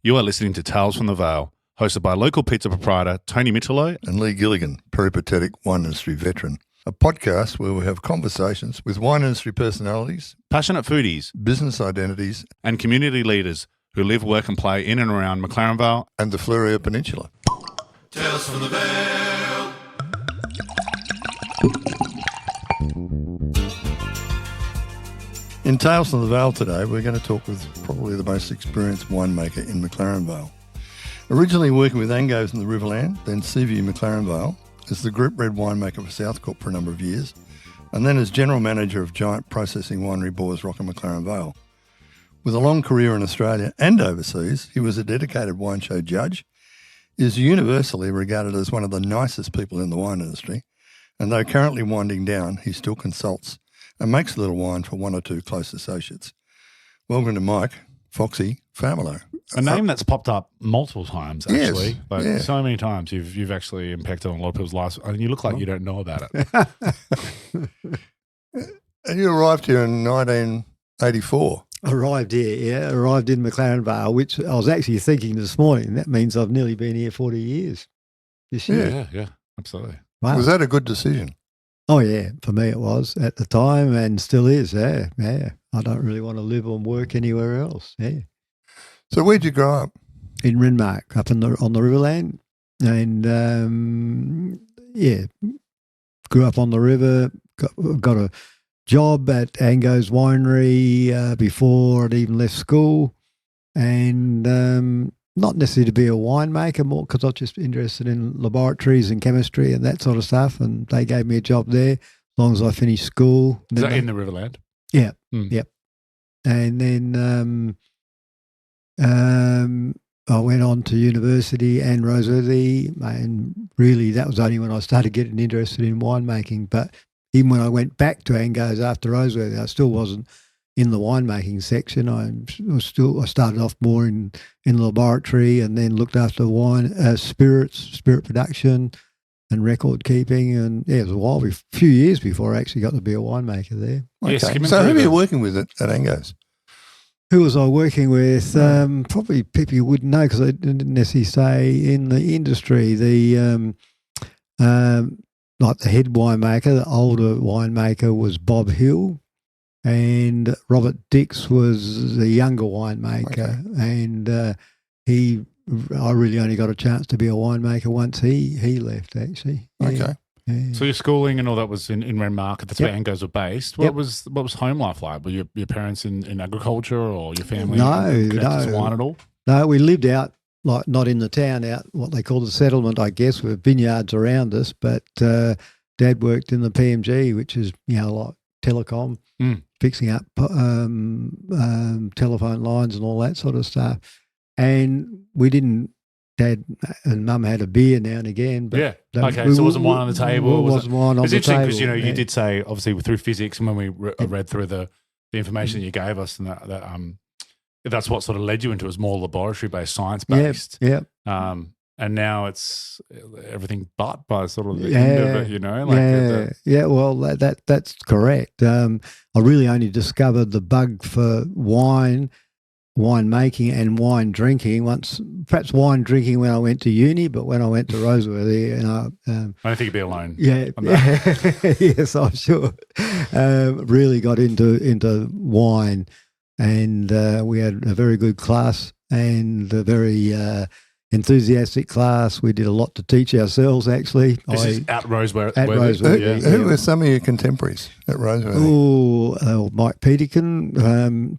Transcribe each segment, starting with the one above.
You are listening to Tales from the Vale, hosted by local pizza proprietor Tony Michelot and Lee Gilligan, peripatetic wine industry veteran. A podcast where we have conversations with wine industry personalities, passionate foodies, business identities, and community leaders who live, work and play in and around McLaren Vale and the Fleurieu Peninsula. Tales from the Vale. In Tales from the Vale today, we're going to talk with probably the most experienced winemaker in McLaren Vale. Originally working with Angos in the Riverland, then Seaview McLaren Vale, as the group red winemaker for Southcorp for a number of years, and then as general manager of giant processing winery Boers Rock and McLaren Vale. With a long career in Australia and overseas, he was a dedicated wine show judge, is universally regarded as one of the nicest people in the wine industry, and though currently winding down, he still consults and makes a little wine for one or two close associates. Welcome to Mike Foxy Farmilo. A name that's popped up multiple times, actually. Yes, So many times you've actually impacted on a lot of people's lives, and you look like you don't know about it. And you arrived here in 1984. Arrived in McLaren Vale, which I was actually thinking this morning. That means I've nearly been here 40 years this year. Yeah, absolutely. Wow. Was that a good decision? Oh, yeah, for me it was at the time and still is, yeah. I don't really want to live or work anywhere else, yeah. So where'd you grow up? In Renmark, up on the Riverland, and, grew up on the river, got a job at Angos Winery before I'd even left school, and not necessarily to be a winemaker, more because I was just interested in laboratories and chemistry and that sort of stuff, and they gave me a job there as long as I finished school. Is that in the Riverland? Yeah, yep. And then I went on to university and Roseworthy, and really that was only when I started getting interested in winemaking. But even when I went back to Angos after Roseworthy, I still wasn't in the winemaking section. I started off more in the laboratory, and then looked after wine, spirit production, and record keeping. And yeah, it was a few years before I actually got to be a winemaker there. Okay. Yes, so who were you working with at Angos? Who was I working with? Probably people you wouldn't know because I didn't necessarily say in the industry. Like the head winemaker, the older winemaker was Bob Hill, and Robert Dix was the younger winemaker. Okay. And I really only got a chance to be a winemaker once he left, actually. Yeah. Okay. Yeah. So your schooling and all that was in Renmark. That's where Angos were based. What was home life like? Were your parents in agriculture, or your family? No. To wine at all? No, we lived out, like not in the town, out what they call the settlement, I guess, with vineyards around us. But Dad worked in the PMG, which is like telecom, fixing up telephone lines and all that sort of stuff. And we didn't. Dad and Mum had a beer now and again. But so it wasn't wine on the table. It wasn't wine on the table. It's interesting because, you did say, obviously, through physics, and when we read through the information that you gave us, and that's what sort of led you into it, was more laboratory-based, science-based. Yeah. And now it's everything but by sort of the end of it, Well, that's correct. I really only discovered the bug for wine making and wine drinking perhaps wine drinking when I went to uni, but when I went to Roseworthy, I don't think you'd be alone. Yeah. Yes, I'm sure. Really got into wine, and we had a very good class and a very enthusiastic class. We did a lot to teach ourselves, actually. This is at Roseworthy. At Roseworthy, Who were some of your contemporaries at Roseworthy? Mike Peterkin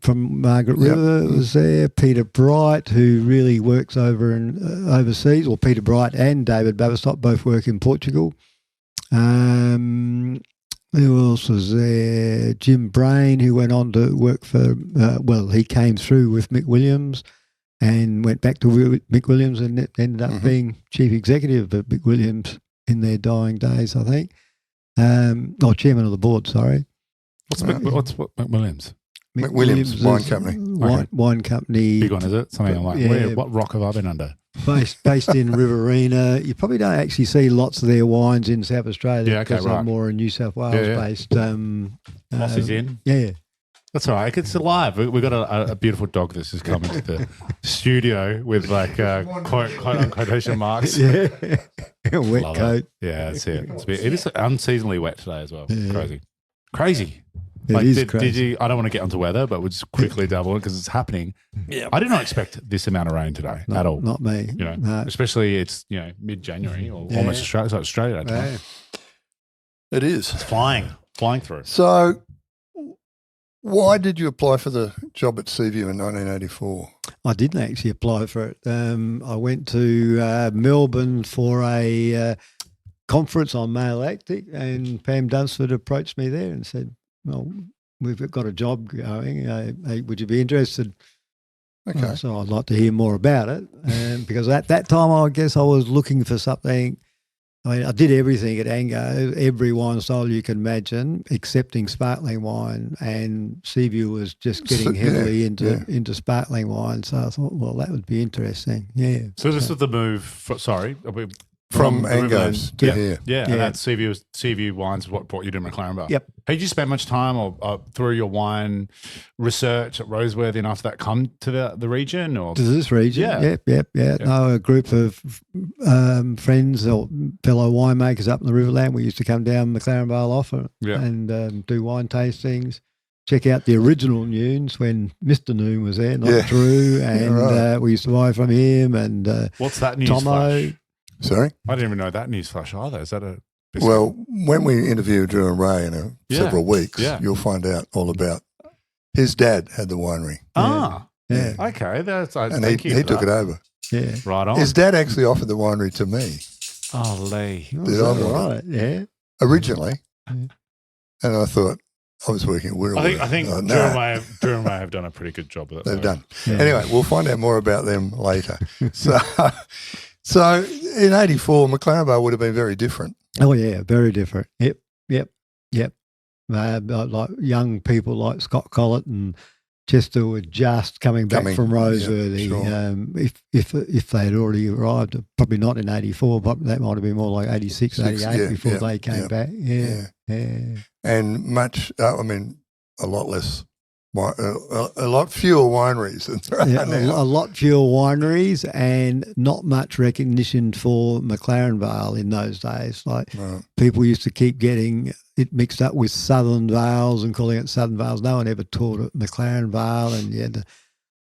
from Margaret River was there. Peter Bright, who really works over overseas. Well, Peter Bright and David Baverstop both work in Portugal. Who else was there? Jim Brain, who went on to work for, he came through with Mick Williams and went back to Mick Williams and ended up being chief executive of Mick Williams in their dying days, I think. Chairman of the board, sorry. What's McWilliams? McWilliams Wine Company. Wine company. Big one, is it? Something I'm like, what rock have I been under? Based in Riverina. You probably don't actually see lots of their wines in South Australia because they're more in New South Wales based. Mossie's in. Yeah. That's all right. It's alive. We've got a beautiful dog that's just come into the studio with like quote quotation marks. Yeah. Wet Love coat. it. Yeah, that's it. It is unseasonably wet today as well. Yeah. Crazy. It is did crazy. you? I don't want to get onto weather, but we'll just quickly double it because it's happening. Yeah. I did not expect this amount of rain today at all. Not me. You know, No. especially it's mid-January or Yeah. almost Australia. It's like Australia that time. Yeah. It is. It's flying through. So, why did you apply for the job at Seaview in 1984? I didn't actually apply for it. I went to Melbourne for a conference on male acting, and Pam Dunsford approached me there and said, "Well, we've got a job going. Hey, would you be interested?" Okay. So I'd like to hear more about it, because at that time, I guess I was looking for something. I mean, I did everything at Ango, every wine style you can imagine, excepting sparkling wine, and Seaview was just getting heavily into sparkling wine. So I thought, well, that would be interesting. Yeah. So this is the move. From the Angos to here. Yeah, and that's Seaview Wines what brought you to McLaren Vale. Yep. Had you spent much time or through your wine research at Roseworthy and after that come to the region? Or To this region? Yeah. Yep. No, a group of friends or fellow winemakers up in the Riverland. We used to come down McLaren Vale often and do wine tastings. Check out the original Nunes when Mr. Noon was there, not Drew, and we used to buy from him. And what's that news Tomo. flash? Sorry? I didn't even know that news flash either. Is that a Well, when we interview Drew and Ray in several weeks, you'll find out all about his dad had the winery. Ah, yeah. Okay, that's And he took it over. Yeah. Right on. His dad actually offered the winery to me Oh, Lee. Did I want right? Yeah. originally. And I thought I was working at Wirral. I think Oh, Drew and Ray have done a pretty good job of it. They've though. done. Yeah. Anyway, we'll find out more about them later. So in 84, McLaren Vale would have been very different. Oh, yeah, very different. Yep. Like young people like Scott Collett and Chester were just coming back from Roseworthy. Yeah, sure. If they had already arrived, probably not in 84, but that might have been more like 86, 88 before they came back. Yeah. And much, a lot less, a lot fewer wineries than there are now. A lot fewer wineries and not much recognition for McLaren Vale in those days. Like people used to keep getting it mixed up with Southern Vales and calling it Southern Vales. No one ever taught it McLaren Vale, and you had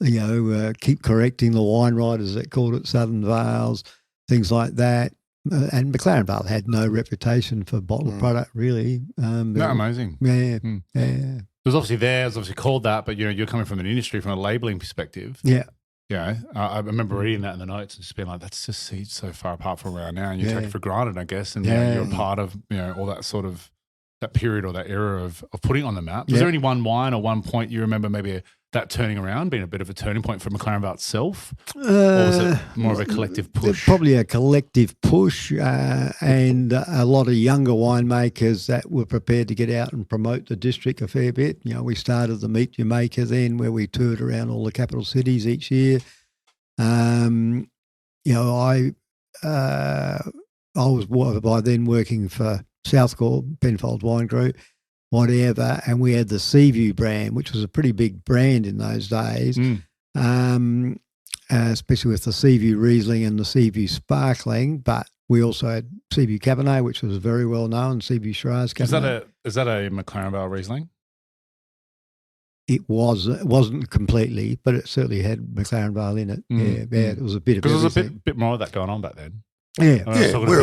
to, keep correcting the wine writers that called it Southern Vales, things like that. And McLaren Vale had no reputation for bottled product, really. Amazing. Yeah. It was obviously called that, but you're coming from an industry, from a labelling perspective. Yeah. I remember reading that in the notes and just being like, that's just so far apart from where we are now, and you take it for granted, I guess, and you're a part of all that sort of that period or that era of putting it on the map. Was there any one wine or one point you remember maybe that turning around, being a bit of a turning point for McLaren Vale itself? Or was it more of a collective push? Probably a collective push and a lot of younger winemakers that were prepared to get out and promote the district a fair bit. We started the Meet Your Maker then, where we toured around all the capital cities each year. I was by then working for Southcore, Penfold Wine Group, whatever, and we had the Seaview brand, which was a pretty big brand in those days, especially with the Seaview Riesling and the Seaview Sparkling, but we also had Seaview Cabernet, which was very well known, Seaview Shiraz Cabernet. Is that a McLaren Vale Riesling? It wasn't completely, but it certainly had McLaren Vale in it. It was a bit of everything. Because there was a bit more of that going on back then. Wirral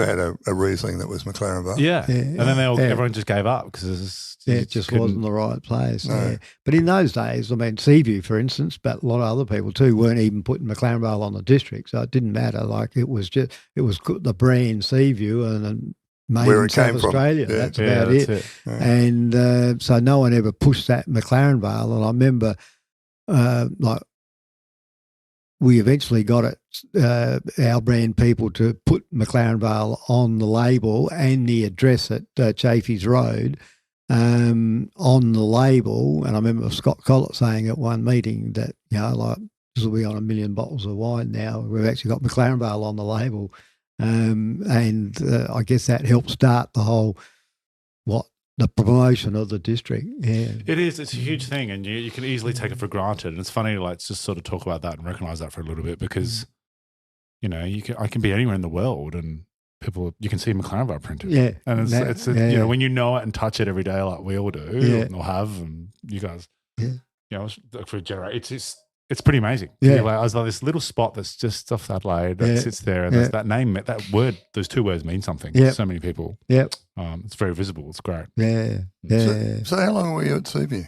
had a Riesling that was McLaren Vale. And then everyone just gave up because it just wasn't the right place. No. But in those days, Seaview, for instance, but a lot of other people too, weren't even putting McLaren Vale on the district, so it didn't matter. Like it was the brand Seaview and made where in it South came from. Australia. That's about it. And so no one ever pushed that McLaren Vale. And I remember, we eventually got our brand people to put McLaren Vale on the label and the address at Chafee's Road on the label. And I remember Scott Collett saying at one meeting that, this will be on 1 million bottles of wine now. We've actually got McLaren Vale on the label. And I guess that helped start the whole, the promotion of the district. Yeah, It is. It's a huge thing, and you can easily take it for granted. And it's funny, like, just sort of talk about that and recognize that for a little bit because, I can be anywhere in the world and people, you can see McLaren Vale printed. Yeah, and it's when you know it and touch it every day, like we all do, or have, and you guys, for a generation, it's pretty amazing. Yeah, I was like this little spot that's just off Adelaide that sits there, and that name, that word, those two words mean something to so many people. Yeah, it's very visible. It's great. Yeah. So how long were you at Seaview?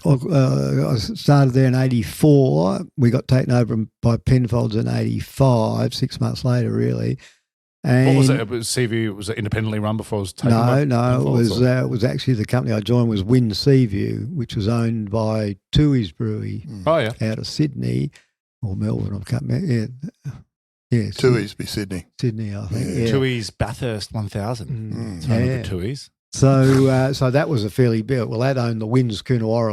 I started there in 84. We got taken over by Penfolds in 85, 6 months later, really. And what was it? It was Seaview. Was it independently run before it was taken over? No. It was actually the company I joined was Wynn Seaview, which was owned by Tooheys Brewery out of Sydney or Melbourne. I can't remember. Yeah, Tooheys be Sydney. Sydney, I think. Yeah. Tooheys Bathurst 1000. It's home of the Tooheys. So that was a fairly big. Well, that owned the Wynns Coonawarra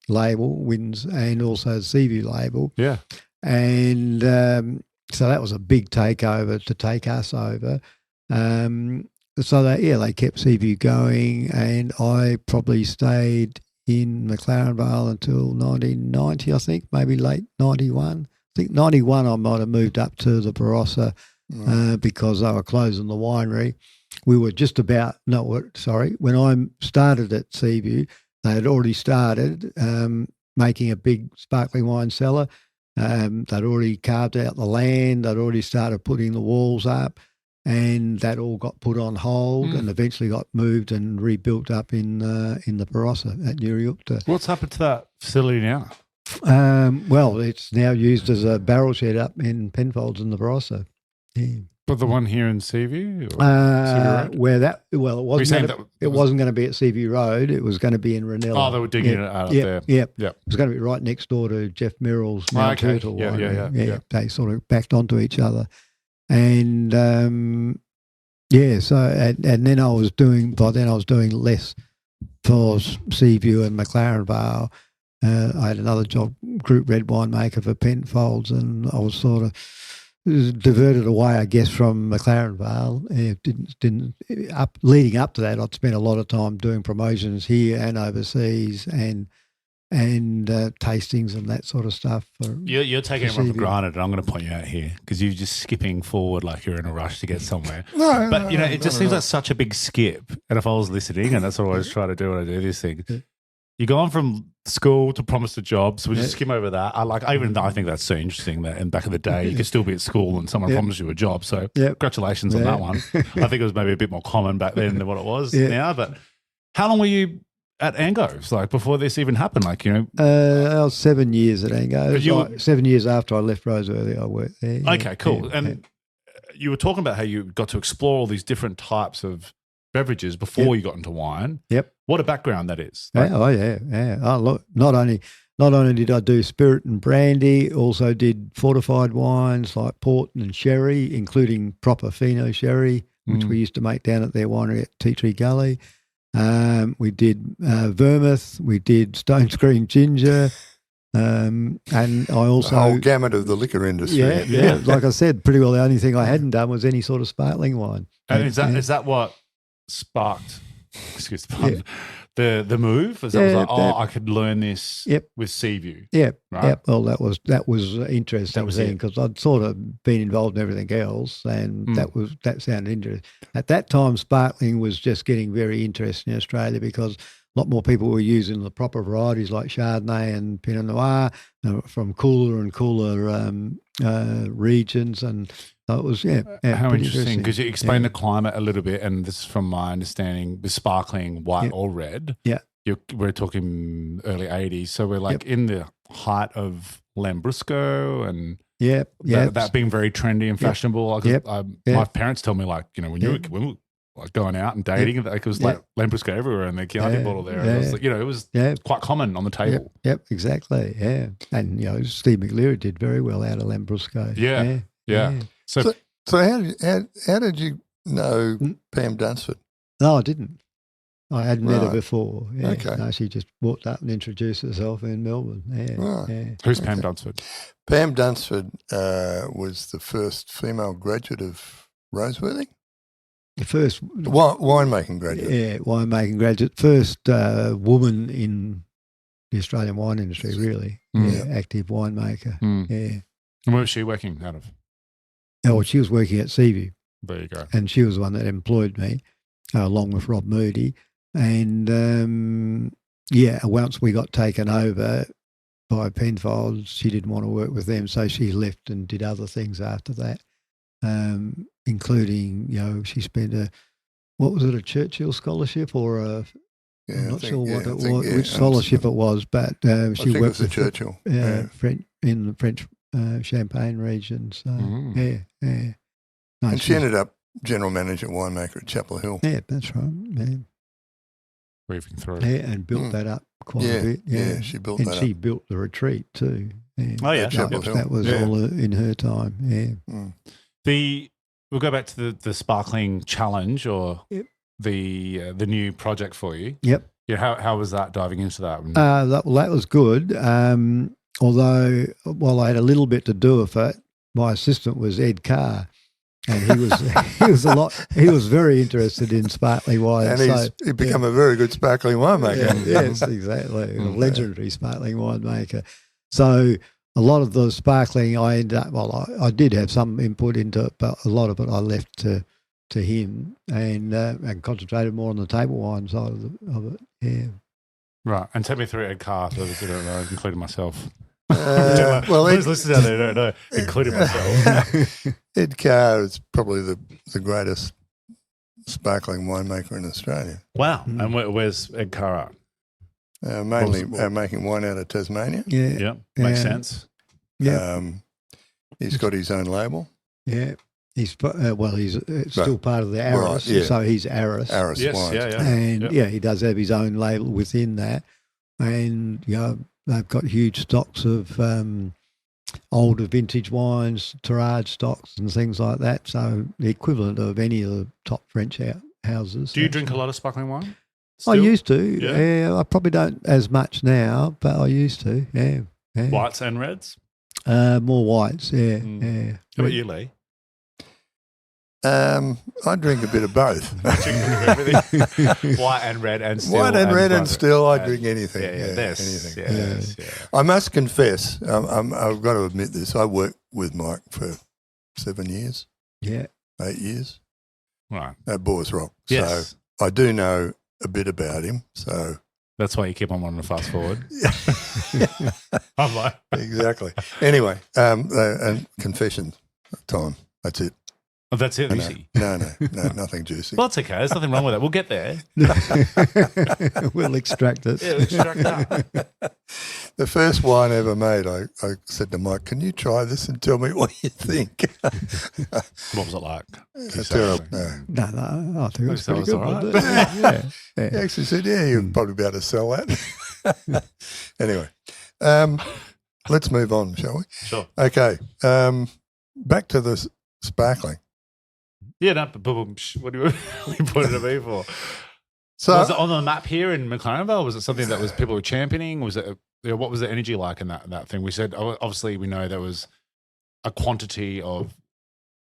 label, Wynns, and also the Seaview label. Yeah. And so that was a big takeover to take us over. So they kept Seaview going, and I probably stayed in McLaren Vale until 1990, I think, maybe late 91. I think 91 I might have moved up to the Barossa because they were closing the winery. We were just about, when I started at Seaview, they had already started making a big sparkling wine cellar. They'd already carved out the land. They'd already started putting the walls up, and that all got put on hold and eventually got moved and rebuilt up in the Barossa at Nuriukta. What's happened to that facility now? Well, it's now used as a barrel shed up in Penfolds in the Barossa. Yeah. But the one here in Seaview? It wasn't going to be at Seaview Road. It was going to be in Ranella. Oh, they were digging it out there. Yeah. It was going to be right next door to Jeff Merrill's Mount Turtle. Yeah. They sort of backed onto each other. And, and then I was doing less for Seaview and McLaren Vale. I had another job, group red wine maker for Penfolds, and I was sort of diverted away, I guess, from McLaren Vale. Leading up to that, I'd spent a lot of time doing promotions here and overseas, and tastings and that sort of stuff. You're taking it for granted, and I'm going to point you out here because you're just skipping forward like you're in a rush to get somewhere. It just seems like such a big skip. And if I was listening, and that's what I always try to do when I do these things, you're going from school to promise a job, so we just skim over that. I think that's so interesting that in back in the day you could still be at school and someone promised you a job. So congratulations on that one. I think it was maybe a bit more common back then than what it was now. But how long were you at Ango's, like before this even happened? I was 7 years at Ango's. 7 years after I left Roseworthy, I worked there. Okay, cool. And you were talking about how you got to explore all these different types of beverages before you got into wine. Yep. What a background that is. Oh, look, not only did I do spirit and brandy, also did fortified wines like port and sherry, including proper Fino sherry, which we used to make down at their winery at Tea Tree Gully. We did vermouth, we did Stone Screen ginger, and I also the whole gamut of the liquor industry. Yeah. Like I said, pretty well the only thing I hadn't done was any sort of sparkling wine. And is that what sparked? Excuse the pun. The move was I could learn this with Seaview. Yep. Right? Yep. Well, that was interesting because I'd sort of been involved in everything else, and that sounded interesting. At that time, sparkling was just getting very interesting in Australia because a lot more people were using the proper varieties like Chardonnay and Pinot Noir from cooler and cooler regions, and so it was how interesting. Could you explain the climate a little bit? And this is from my understanding, the sparkling white or red. Yeah, we're talking early 80s, so we're like in the height of Lambrusco and that being very trendy and fashionable. My parents tell me when we were like going out and dating, it was like Lambrusco everywhere and the Chianti bottle there. And it was quite common on the table. Yep, exactly. Yeah, and Steve McLeary did very well out of Lambrusco. Yeah. So how did you know Pam Dunsford? No, I didn't. I hadn't met her before. Yeah. Okay. No, she just walked up and introduced herself in Melbourne. Who's Pam Dunsford? Pam Dunsford was the first female graduate of Roseworthy. The first winemaking graduate. Yeah, winemaking graduate. First woman in the Australian wine industry, really. Active winemaker. Yeah. And where was she working out of? Oh, she was working at Seaview. There you go. And she was the one that employed me, along with Rob Moody. And, once we got taken over by Penfolds, she didn't want to work with them, so she left and did other things after that, including, she spent a Churchill scholarship or a... Yeah, I'm not sure which scholarship it was, but she worked with the Churchill in the French Champagne region. So Nice. And she ended up general manager winemaker at Chapel Hill. Yeah, that's right. Yeah. Weaving through. Yeah, and built that up quite a bit. Yeah, she built that up. And she built the retreat too. Yeah. Oh yeah, that was all in her time. Yeah. We'll go back to the sparkling challenge or the new project for you. Yep. Yeah. How was that diving into that? That was good. Although, while I had a little bit to do with it, my assistant was Ed Carr, and he was very interested in sparkling wine. And he's become a very good sparkling winemaker. Yes, exactly. A legendary sparkling winemaker. So a lot of the sparkling I ended up, I did have some input into it, but a lot of it I left to him and concentrated more on the table wine side of it. Yeah. Right. And take me through Ed Carr, for those who don't know, including myself. Those listeners out there don't know, including myself. Ed Carr is probably the greatest sparkling winemaker in Australia. Wow. And where's Ed Carr at? Mainly making wine out of Tasmania. Yeah. Makes sense. Yeah. He's got his own label. Yeah. He's still part of the Arras, so he's Arras. Arras wines. Yeah. And he does have his own label within that. And they've got huge stocks of older vintage wines, Tirage stocks and things like that. So the equivalent of any of the top French houses. Do you drink a lot of sparkling wine? Still? I used to. Yeah, I probably don't as much now, but I used to. Yeah. Whites and reds? More whites. Yeah. Yeah. How about you, Lee? I drink a bit of both. White and red and still. White and red and still, I drink anything. Anything. Yeah. I must confess, I've got to admit this, I worked with Mike for 7 years. Yeah. 8 years. Right. At Boers Rock. Yes. So I do know a bit about him. So that's why you keep on wanting to fast forward. I'm like. Exactly. Anyway, and confession time. That's it. Oh, that's it, Lucy. No, nothing juicy. Well, it's okay. There's nothing wrong with that. We'll get there. We'll extract it. Yeah, we'll extract that. The first wine I ever made, I said to Mike, "Can you try this and tell me what you think?" What was it like? Terrible. No, I think it was pretty good. All right. Yeah. He actually said, you'd probably be able to sell that. Anyway, let's move on, shall we? Sure. Okay. Back to the sparkling. Yeah, no, but what do you put it at me for? So was it on the map here in McLaren Vale? Was it something that was people were championing? Was it what was the energy like in that thing? We said obviously we know there was a quantity of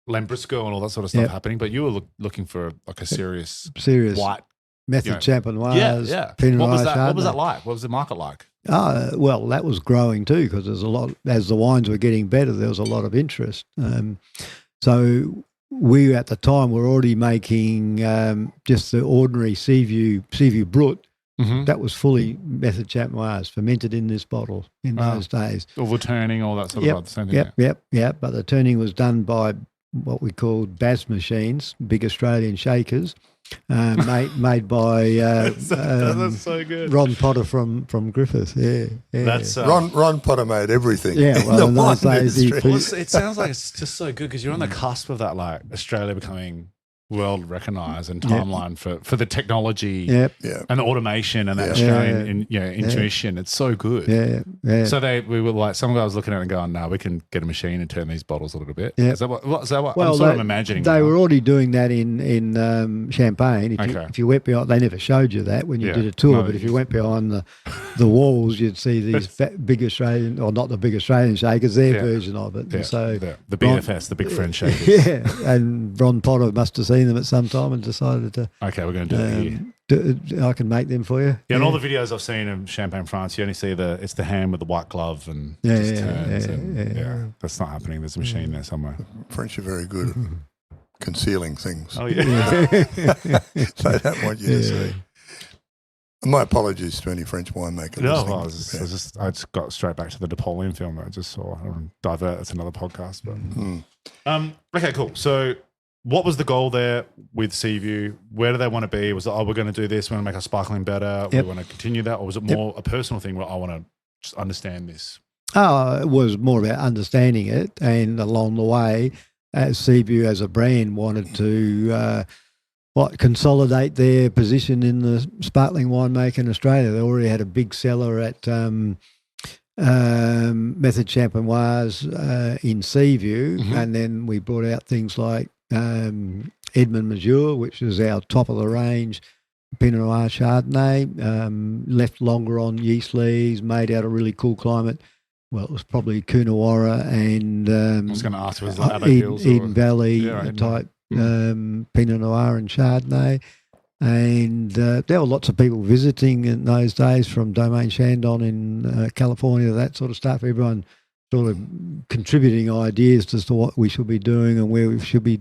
Lambrusco and all that sort of stuff happening, but you were looking for like a serious white method champenoise. Yeah. Pinot What was Noir that? Chardonnay. What was that like? What was the market like? Well, that was growing too because there's a lot. As the wines were getting better, there was a lot of interest. So we at the time were already making just the ordinary Seaview Brut. Mm-hmm. That was fully method champenoise, fermented in this bottle in those days. All the turning, all that sort of same thing. Yep. But the turning was done by what we called BAS machines, big Australian shakers, made by that's so good. Ron Potter from Griffith. Yeah. That's Ron Potter made everything. Yeah, well, in those days it sounds like it's just so good because you're on the cusp of that, like Australia becoming world recognised and timeline for the technology and the automation and that Australian intuition. It's so good. Yeah. So we were like, some guy was looking at it and going, no, we can get a machine and turn these bottles a little bit. Yeah. Is that what Well, I'm imagining? They were already doing that in Champagne. If you went behind, they never showed you that when you did a tour, but if you went behind the walls, you'd see these big Australian, or not the big Australian shakers, their version of it. Yeah. And so the BFS, the big French shakers. Yeah, and Ron Potter must have seen seen them at some time and decided to. Okay, we're going to do it here. I can make them for you. Yeah, and all the videos I've seen of Champagne France, you only see it's the hand with the white glove and turns. That's not happening. There's a machine there somewhere. French are very good at concealing things. Oh yeah. They don't want you to see. My apologies to any French winemaker. No, I just got straight back to the Napoleon film that I just saw. I don't divert. That's another podcast. But okay, cool. So, what was the goal there with Seaview? Where do they want to be? Was it, we're going to do this, we want to make our sparkling better, we want to continue that, or was it more a personal thing where I want to just understand this? Oh, it was more about understanding it, and along the way, Seaview as a brand wanted to consolidate their position in the sparkling winemaker in Australia. They already had a big cellar at Method Champenoise in Seaview, and then we brought out things like Edmund Majeur, which is our top of the range Pinot Noir Chardonnay, left longer on yeast lees, made out a really cool climate. Well, it was probably Coonawarra and I was going to ask, was it Eden Valley type Pinot Noir and Chardonnay. And there were lots of people visiting in those days from Domaine Chandon in California, that sort of stuff. Everyone sort of contributing ideas as to what we should be doing and where we should be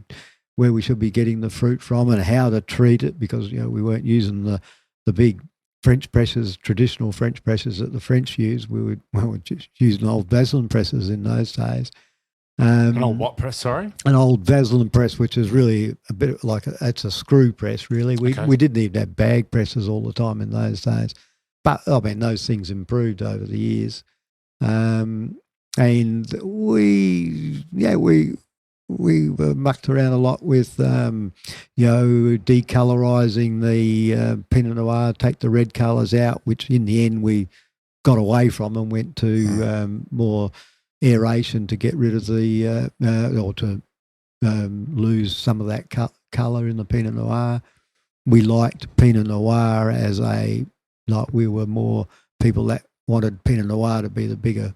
getting the fruit from and how to treat it, because we weren't using the big French presses, traditional French presses that the French use. We were just using old Vaseline presses in those days. An old what press, sorry? An old Vaseline press, which is really a bit like it's a screw press, really. We didn't even have bag presses all the time in those days. But, I mean, those things improved over the years. And we were mucked around a lot with, decolorizing the Pinot Noir, take the red colours out, which in the end we got away from and went to more aeration to get rid of the or to lose some of that colour in the Pinot Noir. We liked Pinot Noir we were more people that wanted Pinot Noir to be the bigger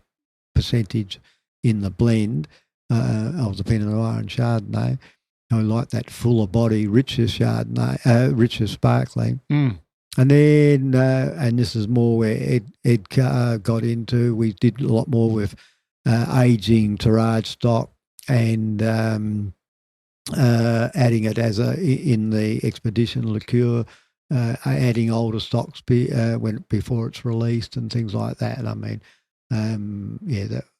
percentage in the blend of the Pinot Noir and Chardonnay. I like that fuller body, richer Chardonnay, richer sparkling. And then, and this is more where Ed got into, we did a lot more with aging Terrage stock and adding it in the expedition liqueur, adding older stocks before it's released and things like that. I mean,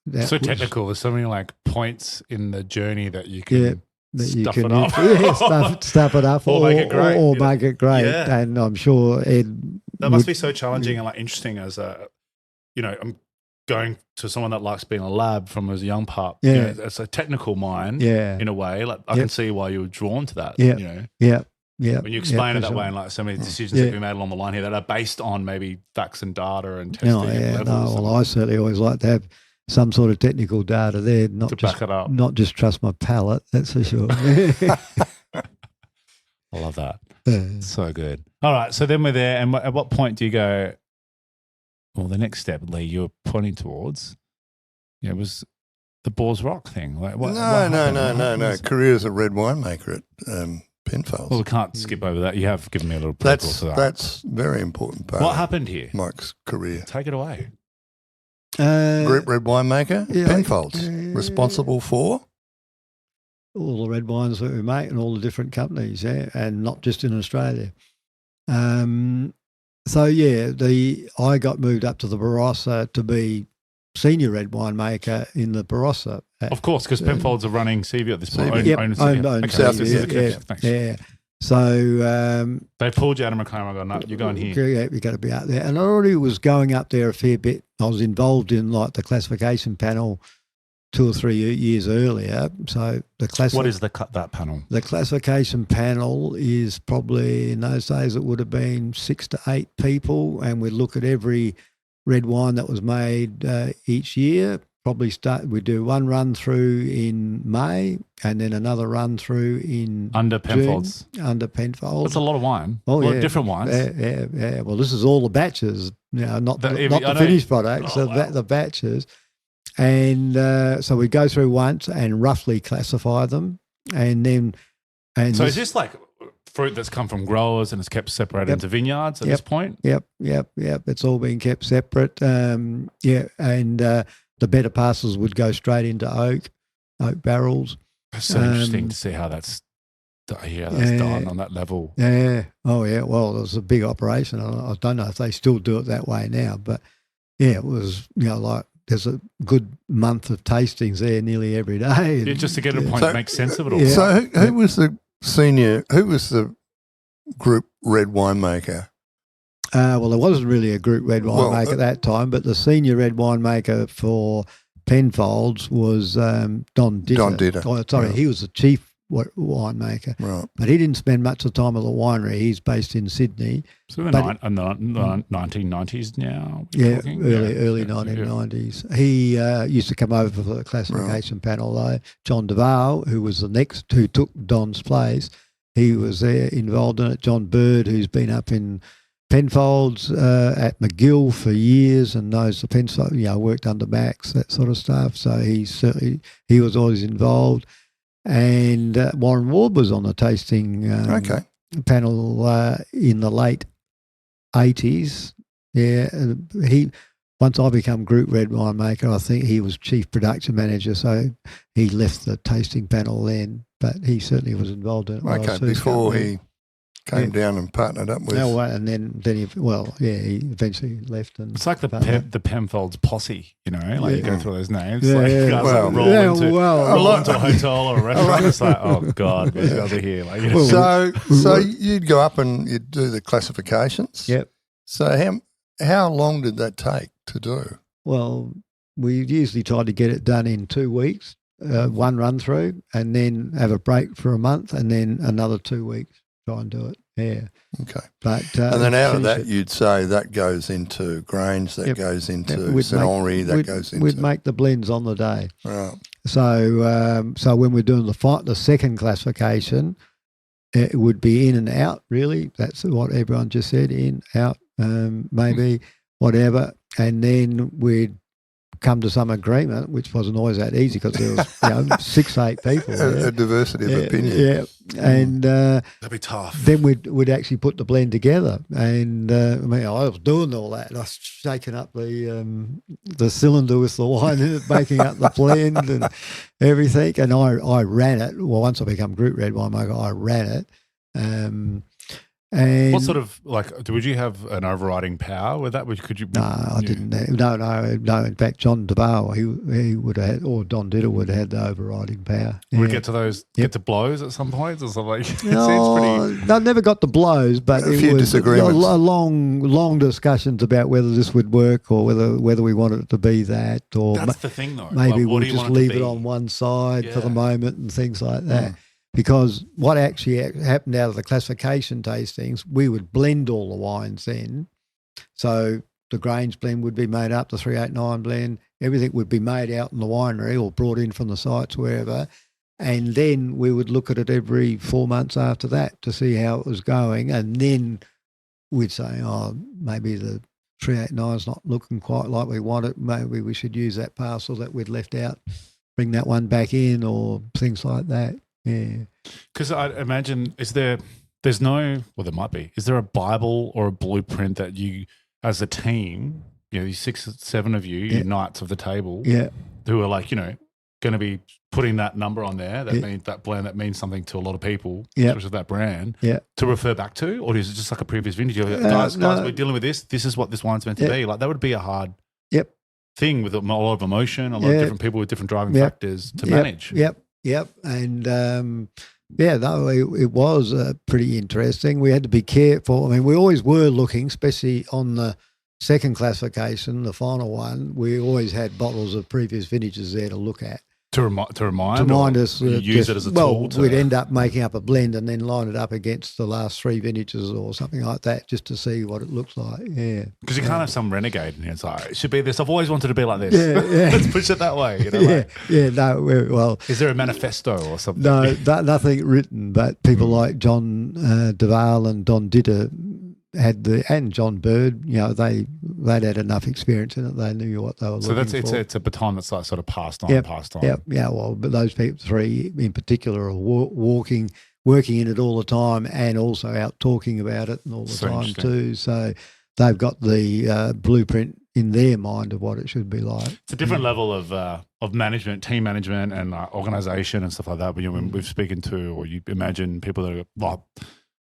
that's so technical. There's so many like points in the journey that you can stuff it up. Stuff it up or make it great. Or make it great. Yeah. And I'm sure Ed... That must be so challenging and like interesting as I'm going to someone that likes being in a lab from as a young pup. Yeah. It's a technical mind in a way. Like I can see why you were drawn to that. Yeah. When you explain it that way, and like so many decisions that we made along the line here that are based on maybe facts and data and testing and levels. Well, I certainly always like to have some sort of technical data there, to back it up. Not just trust my palate, that's for sure. I love that. So good. All right, so then we're there, and at what point do you go, well, the next step, Lee, you were pointing towards, was the Boers Rock thing. Like, No. Career as a red winemaker at Penfolds. Well, we can't skip over that. You have given me a little prequel to that. That's very important part. What happened here? Mike's career. Take it away. Group red winemaker, Penfolds, responsible for all the red wines that we make and all the different companies, and not just in Australia. I got moved up to the Barossa to be senior red winemaker in the Barossa. Of course, because Penfolds are running Seaview at this point. Own Thanks. Yeah. So they pulled you out of McLaren. I go, no, you're going here. Yeah, you got to be out there. And I already was going up there a fair bit. I was involved in like the classification panel 2 or 3 years earlier. So what is that panel? The classification panel is probably, in those days, it would have been 6 to 8 people, and we'd look at every red wine that was made each year. We do one run through in May and then another run through in under Penfolds. Under Penfolds. That's a lot of wine. Oh, a lot of different wines. Yeah. Well, this is all the batches, not the finished products, the batches. And so we go through once and roughly classify them, and then And So is this like fruit that's come from growers and it's kept separated into vineyards at this point? Yep. It's all been kept separate. And the better parcels would go straight into oak barrels. It's so interesting to see how that's done on that level. Yeah. Oh, yeah. Well, it was a big operation. I don't know if they still do it that way now, but yeah, it was, like there's a good month of tastings there nearly every day. Yeah, just to get a point to make sense of it all. Yeah. So who was the who was the group red winemaker? Well, there wasn't really a group red winemaker at that time, but the senior red winemaker for Penfolds was Don Ditter. Don Ditter. Oh, sorry, he was the chief winemaker. Right. But he didn't spend much of the time at the winery. He's based in Sydney. So in the 1990s now? Yeah, early 1990s. He used to come over for the classification panel though. John Duval, who was who took Don's place, he was there involved in it. John Bird, who's been up in Penfolds at McGill for years and knows the Penfolds, worked under Max, that sort of stuff. So he was always involved. And Warren Ward was on the tasting panel in the late 80s. Yeah, once I become group red winemaker, I think he was chief production manager, so he left the tasting panel then. But he certainly was involved in it. Okay, before he came down and partnered up with. And then he eventually left. And it's like the Penfolds posse, you go through those names. Yeah, like guys roll into a hotel or a restaurant. It's like, oh God, these guys are here. So you'd go up and you'd do the classifications. Yep. So how long did that take to do? Well, we usually tried to get it done in 2 weeks, one run through, and then have a break for a month, and then another 2 weeks. Try and do it, yeah. Okay. But and then out of that, you'd say that goes into Grange, that goes into St Henri, goes into... We'd make the blends on the day. Right. So when we're doing the second classification, it would be in and out, really. That's what everyone just said, in, out, maybe, whatever. And then we'd come to some agreement, which wasn't always that easy because there was 6 to 8 people. A diversity of opinion. Yeah, and that'd be tough. Then we'd actually put the blend together, and I was doing all that. I was shaking up the cylinder with the wine in it, making up the blend and everything. And I ran it. Well, once I become group red winemaker, I ran it. And what sort of would you have an overriding power with that? Could you? No, I didn't. No. In fact, John Duval, he would have had, or Don Ditter would have had the overriding power. Would we get to those? Get to blows at some points or something? It seems pretty. No, never got the blows, but a few disagreements. A long discussions about whether this would work or whether we wanted it to be that, or that's the thing though. Maybe we'll just leave it on one side for the moment and things like that. Because what actually happened out of the classification tastings, we would blend all the wines then. So the Grange blend would be made up, the 389 blend, everything would be made out in the winery or brought in from the sites, wherever. And then we would look at it every 4 months after that to see how it was going. And then we'd say, maybe the 389 is not looking quite like we want it. Maybe we should use that parcel that we'd left out, bring that one back in or things like that. Yeah, because I imagine there might be. Is there a Bible or a blueprint that you, as a team, you 6 or 7 of you, you knights of the table, who are going to be putting that number on there, that means that blend that means something to a lot of people, especially that brand, to refer back to, or is it just like a previous vintage? Guys, we're dealing with this. This is what this wine's meant to be. Like that would be a hard thing with a lot of emotion, a lot of different people with different driving factors to manage. Yep, and it was pretty interesting. We had to be careful. I mean, we always were looking, especially on the second classification, the final one. We always had bottles of previous vintages there to look at. To remind us. Use it as a tool. We'd end up making up a blend and then line it up against the last 3 vintages or something like that just to see what it looks like. Yeah. Because you can't have some renegade in here. It's like, it should be this. I've always wanted to be like this. Yeah. Let's push it that way. Is there a manifesto or something? No, nothing written, but people like John Duval and Don Ditter and John Bird, they'd had enough experience in it. They knew what they were looking for. So it's a baton that's like sort of passed on. Yeah. Well, but those people 3 in particular are walking working in it all the time and also out talking about it all the So time interesting. too. So they've got the blueprint in their mind of what it should be like. It's a different level of management, team management, and organisation and stuff like that. But when we've spoken to, or you imagine people that are like,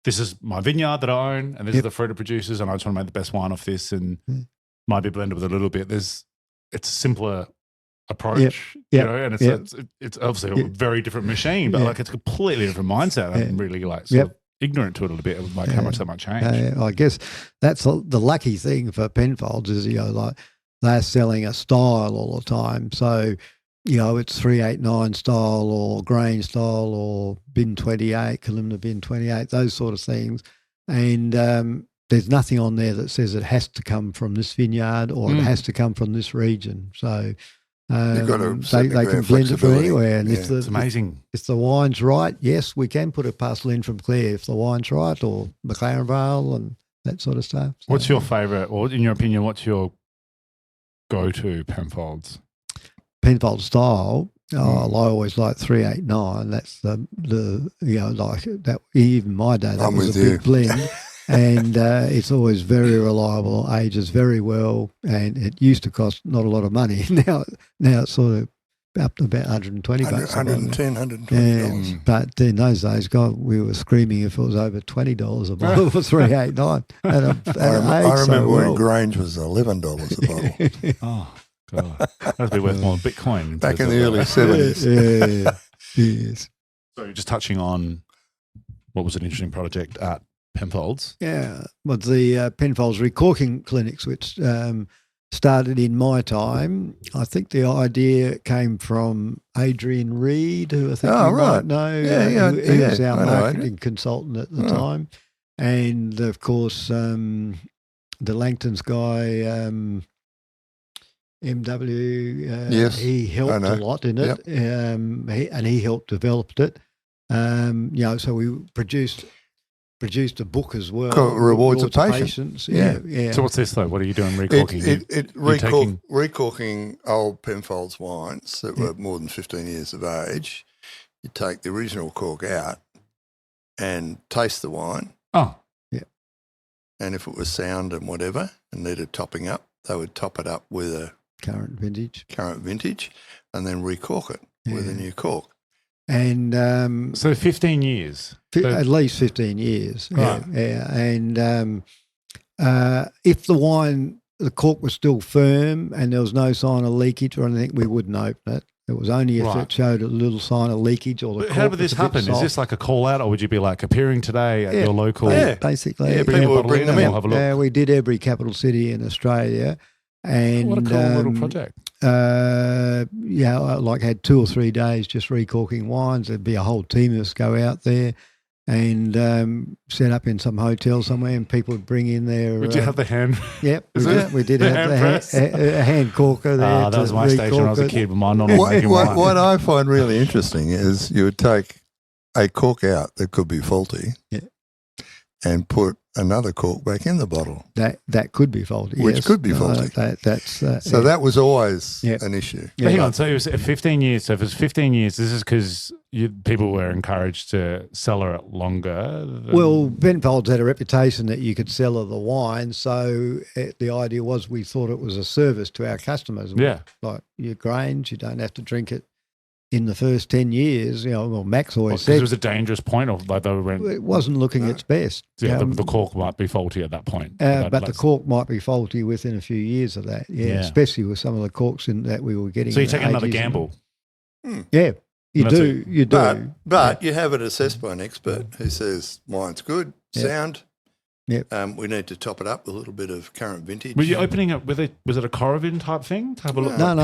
this is my vineyard that I own, and this is the fruit it produces, and I just want to make the best wine off this, and might be blended with a little bit. It's a simpler approach, you know, and it's obviously a very different machine, but like it's a completely different mindset. I'm really like sort of ignorant to it a little bit of like how much that might change. I guess that's the lucky thing for Penfolds is, you know, like they're selling a style all the time. So, you know, it's 389 style or grain style or bin 28, Kalimna bin 28, those sort of things. And there's nothing on there that says it has to come from this vineyard or it has to come from this region. So they can blend it from anywhere. And it's amazing. If the wine's right, yes, we can put a parcel in from Clare if the wine's right, or McLaren Vale and that sort of stuff. So, what's your favourite, or in your opinion, what's your go-to Penfolds? Penfold style, I always like 389. That's the you know, like that. Even my day, that was a big blend. And it's always very reliable, ages very well, and it used to cost not a lot of money. Now it's sort of up to about 120 bucks. 110, $120. But in those days, God, we were screaming if it was over $20 a bottle for 389. I remember when Grange was $11 a bottle. Oh, God. That'd be worth more than Bitcoin. Back in the early 70s. Yes. So you're just touching on what was an interesting project at Penfolds. Yeah, well, the Penfolds recorking clinics, which started in my time. I think the idea came from Adrian Reed, who I think you might know. He was our marketing consultant at the time. And, of course, the Langton's guy, MW, he helped a lot in it, and he helped develop it. You know, so we produced a book as well. Rewards of Patience. Yeah. So what's this though? What are you doing? Recorking? Recorking old Penfolds wines that were more than 15 years of age. You take the original cork out and taste the wine. Oh. Yeah. And if it was sound and whatever and needed topping up, they would top it up with a current vintage and then recork it with a new cork. And so 15 years. At least 15 years. Right. Yeah. And if the cork was still firm and there was no sign of leakage or anything, we wouldn't open it. It was only if it showed a little sign of leakage or the cork. How would this happen? Is this like a call out, or would you be like appearing today at your local? Yeah, basically. Yeah, people would bring them in. Have a look. We did every capital city in Australia. And what a cool little project. Like had 2 or 3 days just recorking wines. There'd be a whole team of us go out there and set up in some hotel somewhere, and people would bring in their... Would you have the hand? Yep, we did have a hand corker there. That was my station when I was a kid, but mine not making wine. What I find really interesting is you would take a cork out that could be faulty and put another cork back in the bottle. That could be faulty. Which could be faulty. So that was always an issue. But hang on, so it was 15 years. So if it's 15 years, this is because people were encouraged to cellar it longer? Well, Penfolds had a reputation that you could cellar the wine, so the idea was we thought it was a service to our customers. Yeah. Like your grains, you don't have to drink it in the first 10 years, Max always said... Because it was a dangerous point, or like they went... It wasn't looking its best. Yeah, the cork might be faulty at that point. But the cork might be faulty within a few years of that, especially with some of the corks that we were getting. So you take another gamble. Yeah, you do. But you have it assessed by an expert who says wine's good, sound. Yep. We need to top it up with a little bit of current vintage. Were you opening it with was it a Coravin type thing to have a look? No.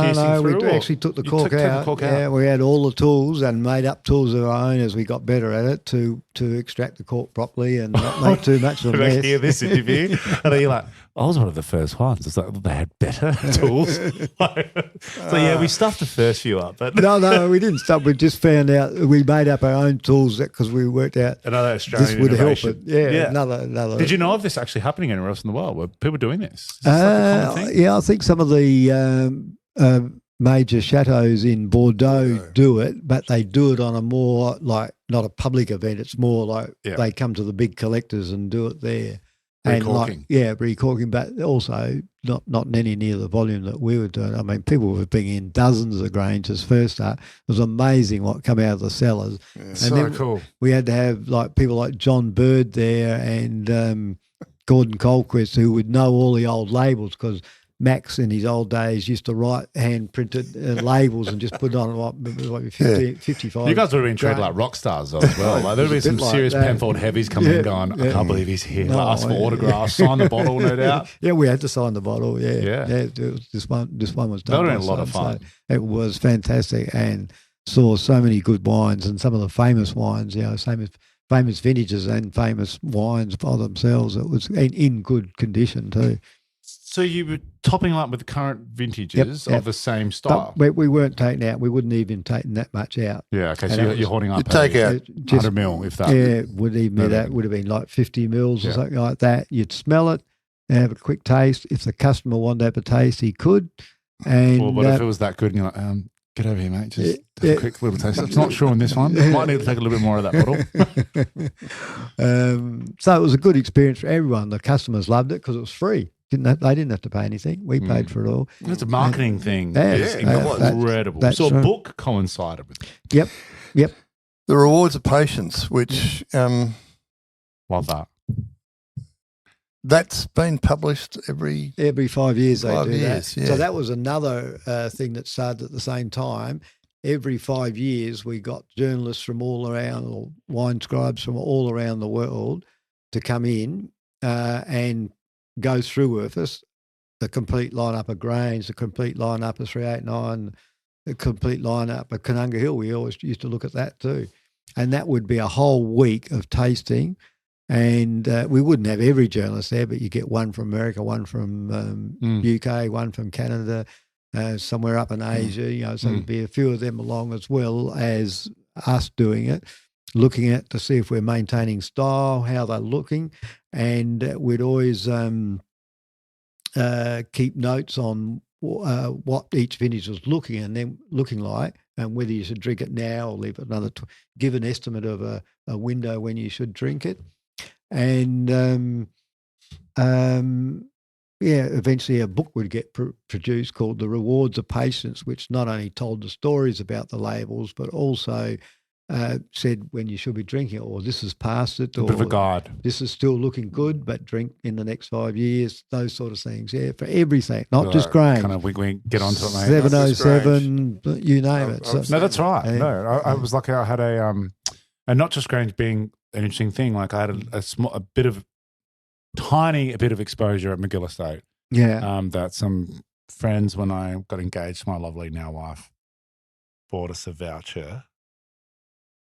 We actually took the cork out. Yeah, we had all the tools and made up tools of our own as we got better at it to extract the cork properly and not make too much of a mess. I hear this interview, and then you're like, I was one of the first ones. It's like they had better tools. So we stuffed the first few up, but no, we didn't stuff. We just found out we made up our own tools because we worked out another Australian this would innovation. help it. Yeah, another. Did you know of this actually happening anywhere else in the world? Were people doing this? Is this like a common thing? Yeah, I think some of the major chateaus in Bordeaux do it, but they do it on a more like not a public event. It's more like they come to the big collectors and do it there. Recorking. And recorking, but also not any near the volume that we were doing. I mean, people were bringing in dozens of Granges first up. It was amazing what come out of the cellars. Yeah. And So then cool. we had to have like people like John Bird there and Gordon Colquist, who would know all the old labels, because Max in his old days used to write hand-printed labels and just put it on like 55. You guys would have been treated like rock stars though, as well. Like, there would be some like serious that. Penfold heavies coming in going, I can't believe he's here. Like, ask for autographs, sign the bottle, no doubt. Yeah, we had to sign the bottle. Yeah. Yeah. This one was That done. would have been a lot of fun. So it was fantastic, and saw so many good wines and some of the famous wines. Famous vintages and famous wines by themselves. It was in good condition too. So you were topping them up with current vintages of the same style? But we weren't taking out. We wouldn't even taken that much out. Yeah, okay. So you're holding up. You take out 100 mil, if that. Yeah, would even be that. Would have been like 50 mils or something like that. You'd smell it and have a quick taste. If the customer wanted to have a taste, he could. And Well, but if it was that good and you're like, get over here, mate. Just have a quick little taste. I'm not sure on this one. Might need to take a little bit more of that bottle. So it was a good experience for everyone. The customers loved it because it was free. They didn't have to pay anything. We paid for it all. It's a marketing thing. Yeah, It's incredible. So a book coincided with it. Yep. the rewards of patience, which Love that. that's been published every 5 years. They 5 do years, that. yeah. So that was another thing that started at the same time. Every 5 years, we got journalists from all around, or wine scribes from all around the world, to come in and go through with us the complete lineup of Grange, the complete lineup of 389, the complete lineup of Canunga Hill. We always used to look at that too. And that would be a whole week of tasting. And we wouldn't have every journalist there, but you get one from America, one from UK, one from Canada, somewhere up in Asia, so there'd be a few of them along, as well as us doing it, looking at to see if we're maintaining style, how they're looking. And we'd always keep notes on what each vintage was looking like, and whether you should drink it now or leave it another, give an estimate of a window when you should drink it. And eventually a book would get produced called The Rewards of Patience, which not only told the stories about the labels, but also said when you should be drinking it, or this is past it, or A bit of a guide. this is still looking good, but drink in the next 5 years, those sort of things. Yeah, for everything, not just Grange. Kind of we get onto it, mate. 707, you name it. So, No, that's right. No, I was lucky. I had and not just Grange being an interesting thing. Like I had a bit of exposure at McGill Estate. yeah. That some friends, when I got engaged to my lovely now wife, bought us a voucher.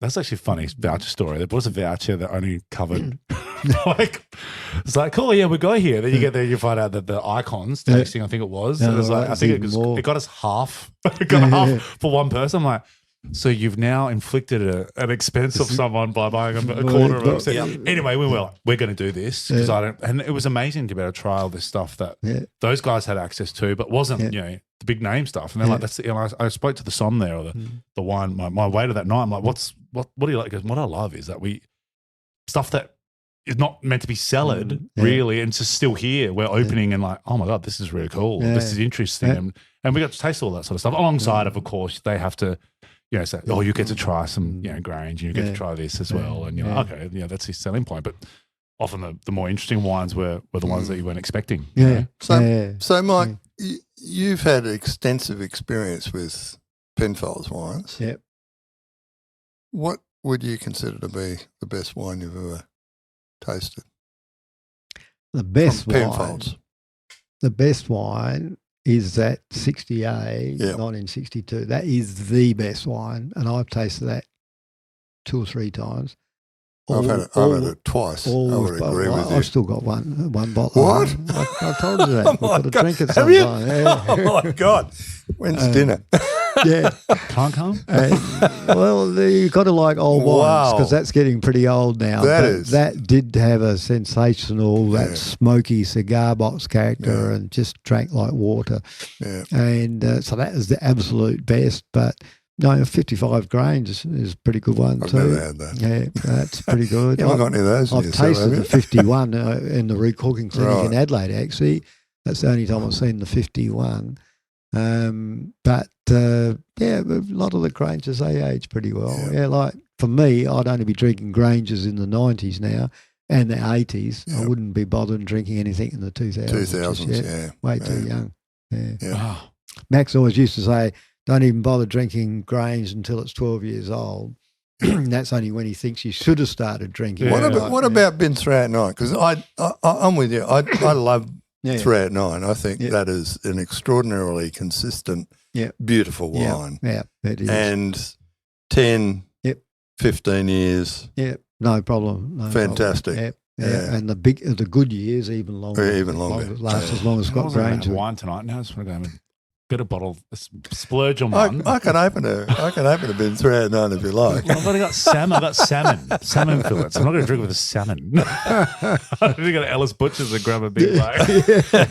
That's actually a funny voucher story. They bought us a voucher that only covered it's like, cool, yeah, we go here. Then you get there, you find out that the icons tasting, I think it was. No, it was like, I think it got us half. It got half for one person. I'm like, so you've now inflicted an expense of someone by buying a quarter of it. So anyway, we're going to do this because and it was amazing to be able to trial this stuff that those guys had access to, but wasn't, the big name stuff. And they're like, that's, I spoke to the som there, or the wine, my waiter that night. I'm like, what do you like? He goes, what I love is that stuff that is not meant to be cellared really, and it's just still here. We're opening and like, oh my God, this is really cool. This is interesting. And we got to taste all that sort of stuff alongside of course, they have to, say, oh, you get to try some, Grange, and you get to try this as well. And you're like, okay, that's his selling point. But often the more interesting wines were the ones that you weren't expecting. Yeah. So Mike, you've had extensive experience with Penfolds wines. Yep. What would you consider to be the best wine you've ever tasted? The best From wine. Penfolds. The best wine is that 60A, 1962. That is the best wine, and I've tasted that 2 or 3 times. I've had it twice. I would agree with you. I've still got one bottle. What? I told you that. Oh We've my got to God. drink it Have you? sometime. Yeah. Oh my God. When's dinner? Yeah. Can't come? Well, you've got to like old wines, Wow. because that's getting pretty old now. That did have a sensational, that smoky cigar box character, and just drank like water. Yeah. And so that is the absolute best. But No, 55 grains is a pretty good one I've too. never had that. Yeah, that's pretty good. You haven't got any of those in I've yourself, tasted have the you? 51 in the recooking clinic in Right. Adelaide, actually. That's the only time I've seen the 51. But a lot of the Granges, they age pretty well. Yeah. Yeah, like for me, I'd only be drinking Granges in the 90s now and the 80s. Yeah. I wouldn't be bothering drinking anything in the 2000s. 2000s, just yet. yeah. Way too young. Yeah. Yeah. Wow. Max always used to say, don't even bother drinking Grange until it's 12 years old. That's only when he thinks you should have started drinking. Yeah. What about been throughout night? Because I'm with you. I love Yeah. throughout night. I think Yeah. that is an extraordinarily consistent, Yeah. beautiful wine. Yeah, it is. And 10, Yep. 15 years, Yeah, no problem. No fantastic. Problem. Yeah. Yeah. And the good years even longer. Yeah, even longer. Last as long as I Scott wasn't gonna Grange. have wine tonight. Now I just want to go and get a bottle, splurge on I one. can open a bin throughout night if you like. Well, I've already got salmon. I've got salmon fillets. I'm not going to drink with a salmon. I'm going to go to Ellis Butcher's and grab a big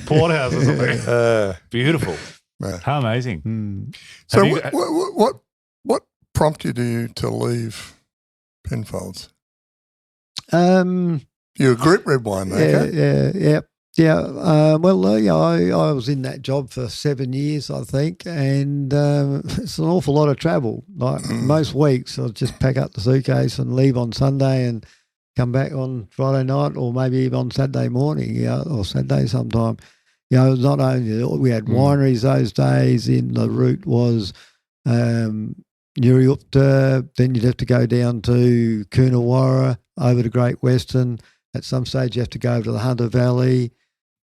porterhouse or something. Beautiful. Yeah. How amazing. Mm. So Have you- what prompted you to leave Penfolds? You're a group red winemaker. I was in that job for 7 years, I think, and it's an awful lot of travel. Like most weeks, I'll just pack up the suitcase and leave on Sunday and come back on Friday night, or maybe even on Saturday morning, or Saturday sometime. Not only we had wineries those days. In the route was Nuriupta, then you'd have to go down to Coonawarra, over to Great Western. At some stage, you have to go over to the Hunter Valley.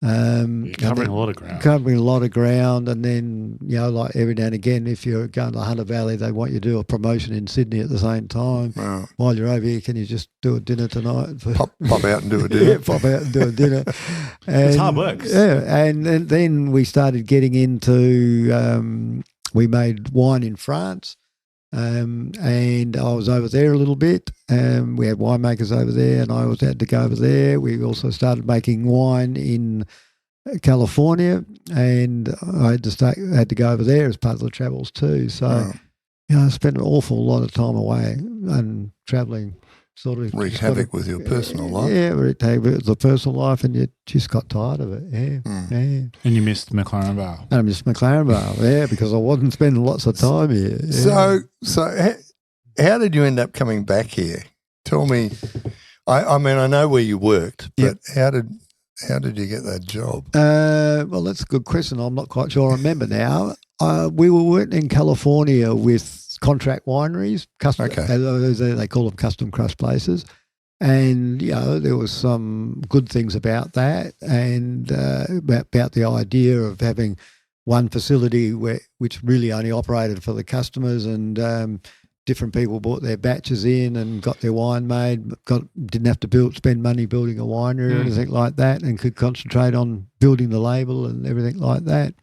You're covering a lot of ground. Covering a lot of ground, and then, like every now and again, if you're going to the Hunter Valley, they want you to do a promotion in Sydney at the same time. Wow. While you're over here, can you just do a dinner tonight? Pop out and do a dinner. Yeah, pop out and do a dinner. It's hard work. Yeah, and then we started getting into, we made wine in France, and I was over there a little bit. We had winemakers over there, and I always had to go over there. We also started making wine in California, and I had to go over there as part of the travels too. So, Wow. I spent an awful lot of time away and travelling. Sort of Wreak havoc with your personal life. Yeah, wreaked havoc with the personal life, and you just got tired of it. Yeah, yeah. And you missed McLaren Vale. And I missed McLaren Vale, yeah, because I wasn't spending lots of time here. Yeah. So how did you end up coming back here? Tell me. I mean, I know where you worked, but how did you get that job? Well, that's a good question. I'm not quite sure I remember now. We were working in California with contract wineries, they call them custom crush places, and there was some good things about that, and about the idea of having one facility which really only operated for the customers, and different people bought their batches in and got their wine made, didn't have to spend money building a winery or anything like that, and could concentrate on building the label and everything like that.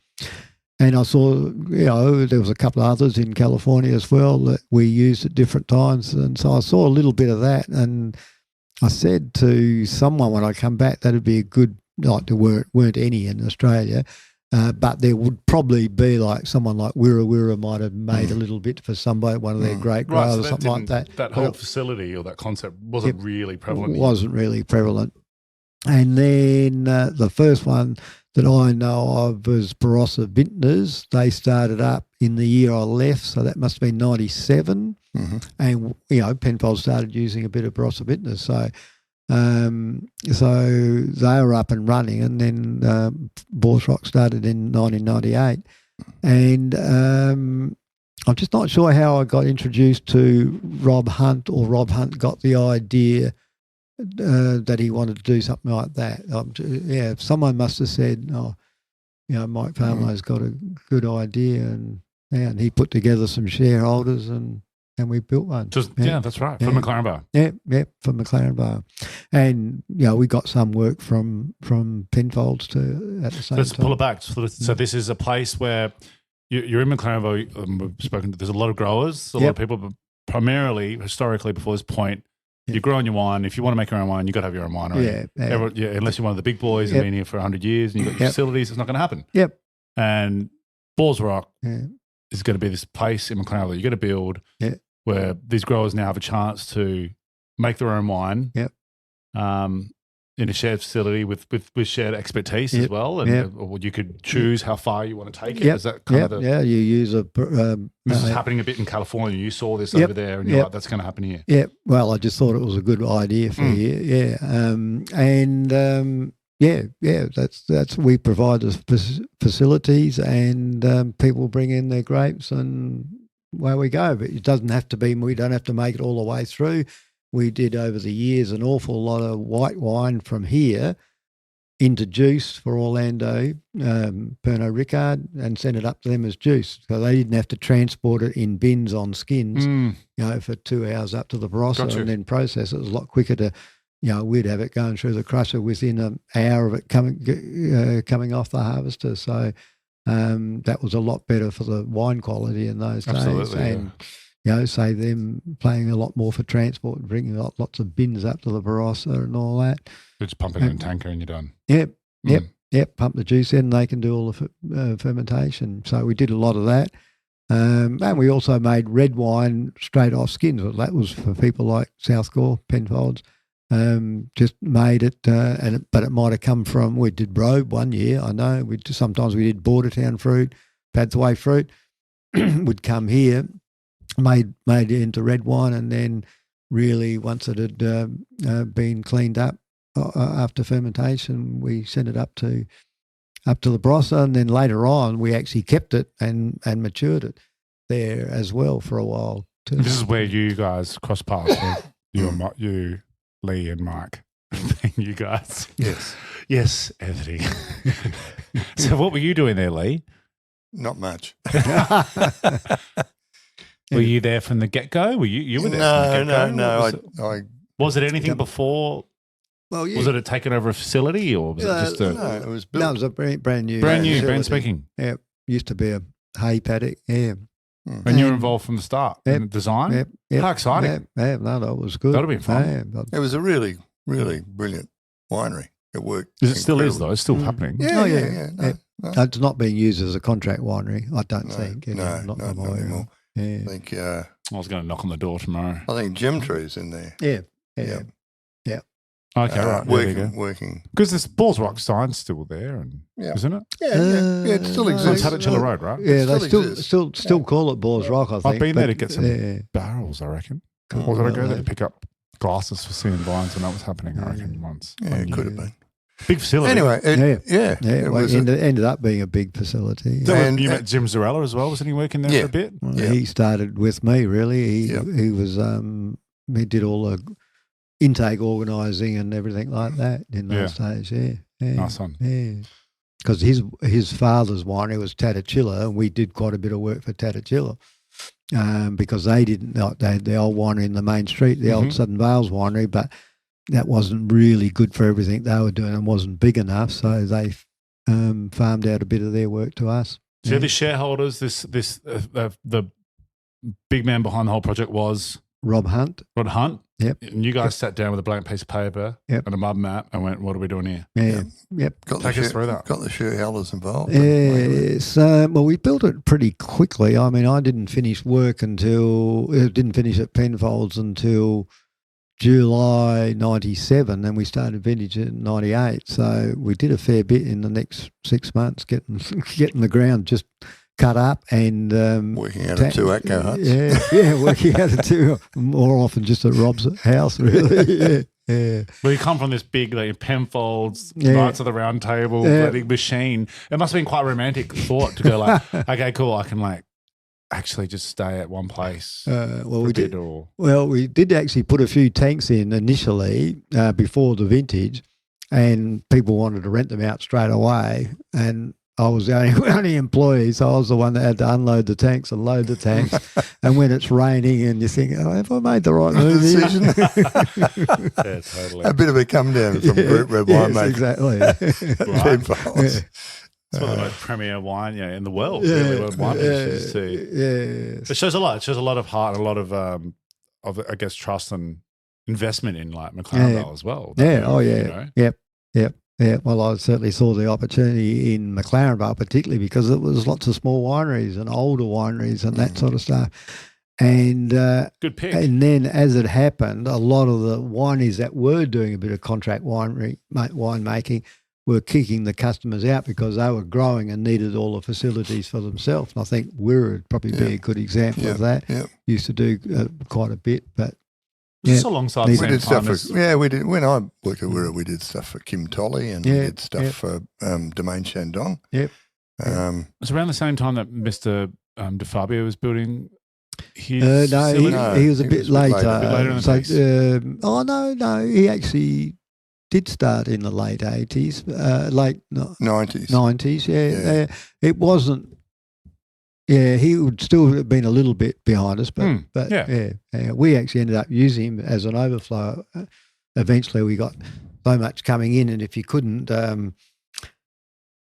And I saw, there was a couple of others in California as well that we used at different times. And so I saw a little bit of that. And I said to someone when I come back, that'd be a good, like there weren't any in Australia, but there would probably be like someone like Wira might have made a little bit for somebody, one of their great growers or something like that. That whole facility or that concept wasn't really prevalent. It wasn't really prevalent. And then the first one that I know of was Barossa Vintners. They started up in the year I left, so that must have been 97. Mm-hmm. And, Penfolds started using a bit of Barossa Vintners. So they were up and running, and then Borsrock started in 1998. And I'm just not sure how I got introduced to Rob Hunt, or Rob Hunt got the idea that he wanted to do something like that. Someone must have said, Mike Farmilo's got a good idea, and he put together some shareholders, and we built one. That's right, for McLaren Vale. Yeah, for McLaren Vale. And, we got some work from Penfolds too at the same time. Let's pull it back. So this is a place where you're in McLaren Vale. We've spoken to, there's a lot of growers, a lot of people, but primarily, historically, before this point, you're growing your wine. If you want to make your own wine, you've got to have your own winery. Unless you're one of the big boys and been here for 100 years and you've got your facilities, it's not going to happen. Yep. And Borsrock is going to be this place in McLaren that you're going to build where these growers now have a chance to make their own wine. Yep. In a shared facility with shared expertise as well, and or you could choose how far you want to take it. Is that kind of you use a. This is happening a bit in California. You saw this over there, and you're like, "That's going to happen here." Yeah, well, I just thought it was a good idea for here. That's we provide the facilities, and people bring in their grapes, and away we go. But it doesn't have to be. We don't have to make it all the way through. We did over the years an awful lot of white wine from here into juice for Orlando, Pernod Ricard, and sent it up to them as juice. So they didn't have to transport it in bins on skins, for 2 hours up to the Barossa and then process it. It was a lot quicker to, we'd have it going through the crusher within an hour of it coming off the harvester. So that was a lot better for the wine quality in those days. And, save them paying a lot more for transport and bringing lots of bins up to the Barossa and all that. Just pump it in a tanker and you're done. Yep. Pump the juice in and they can do all the fermentation. So we did a lot of that. And we also made red wine straight off skins. That was for people like Southcore, Penfolds. Just made it, but it might have come from, we did Brobe one year, I know. Sometimes we did Bordertown fruit, Pathway fruit, would come here. Made it into red wine, and then really once it had been cleaned up after fermentation, we sent it up to the Barossa, and then later on we actually kept it and matured it there as well for a while. This is where you guys cross paths with you, Lee and Mike. You guys. Yes, Anthony. So what were you doing there, Lee? Not much. Were you there from the get-go? Were you were there from the get-go? No. Was it anything before? Well, yeah. Was it taken over a facility, or was it just a... No, it was built. No, it was a brand new. Brand spanking. Yeah, used to be a hay paddock, And you were involved from the start in the design? Yep. How exciting. Yeah, no, it was good. That would have been fun. It was a really, really brilliant winery. It worked. It still is, though. It's still happening. Yeah. No. It's not being used as a contract winery, I don't think. No, not anymore. Yeah. I think I was going to knock on the door tomorrow. I think Jim Tree's in there. Yeah. Okay, right. Working. Because this Balls Rock sign's still there, isn't it? Yeah, it still exists. It's Tatachilla Road, right? Yeah, they still call it Balls Rock, I think. I've been there to get some barrels, I reckon. Or did I go there to pick up glasses for seeing vines when that was happening, I reckon, once? Yeah, it could have been. Big facility. Anyway, it ended up being a big facility. You met Jim Zarella as well. Wasn't he working there for a bit? Well, he started with me, really. He was he did all the intake organising and everything like that in those days. Yeah. Nice one. Yeah, because his father's winery was Tatachilla, and we did quite a bit of work for Tatachilla. Because they had the old winery in the main street, the old Southern Vales winery, but that wasn't really good for everything they were doing and wasn't big enough, so they farmed out a bit of their work to us. So the shareholders, the big man behind the whole project was Rod Hunt. Yep. And you guys sat down with a blank piece of paper and a mud map and went, what are we doing here? Yep. Take us through that. Got the shareholders involved. So, we built it pretty quickly. I mean, I didn't finish work didn't finish at Penfolds until July 97, and we started vintage in 98. So we did a fair bit in the next 6 months, getting the ground just cut up and working out of two ATCO huts. Working out of two, more often just at Rob's house, really. Yeah. Well, you come from this big Penfolds, Knights of the Round Table, big machine. It must have been quite a romantic thought to go like, okay, cool, I can actually just stay at one place. We did actually put a few tanks in initially before the vintage, and people wanted to rent them out straight away, and I was the only employee, so I was the one that had to unload the tanks and load the tanks. And when it's raining and you think, have I made the right move decision? Yeah, totally. A bit of a come down from Group Red Wine Maker. Exactly. Penfolds. It's one of the most premier wine in the world. Really, wine finishes too. Yeah. It shows a lot. It shows a lot of heart and a lot of I guess, trust and investment in McLaren Vale as well. Yep. Yeah, well, I certainly saw the opportunity in McLaren Vale, particularly because it was lots of small wineries and older wineries and that sort of stuff. And good pick. And then, as it happened, a lot of the wineries that were doing a bit of contract winemaking were kicking the customers out because they were growing and needed all the facilities for themselves. And I think Wirra would probably be a good example of that. Yeah. Used to do quite a bit, but just alongside the we same did time stuff as, we did. When I worked at Wirra, we did stuff for Kim Tolley and we did stuff for Domaine Chandon. Yep. it was around the same time that Mr. De Fabio was building his no, facility. he was a bit later. A bit later in the piece. No, he actually did start in the late 80s, late 90s. 90s, yeah. It wasn't. Yeah, he would still have been a little bit behind us, but we actually ended up using him as an overflow. Eventually, we got so much coming in, and if you couldn't, if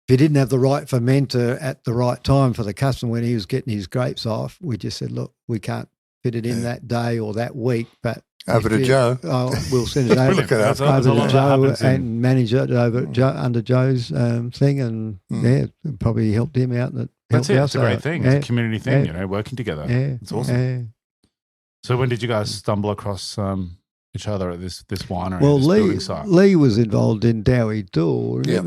you didn't have the right fermenter at the right time for the customer when he was getting his grapes off, we just said, look, we can't fit it in that day or that week, but over to Joe. We'll send it over to Joe and manage it under Joe's thing, and it probably helped him out. That's it. It's a great thing. It's a community thing, working together. Yeah, it's awesome. So when did you guys stumble across each other at this winery? Well, building site? Lee was involved in Dowie Dool. I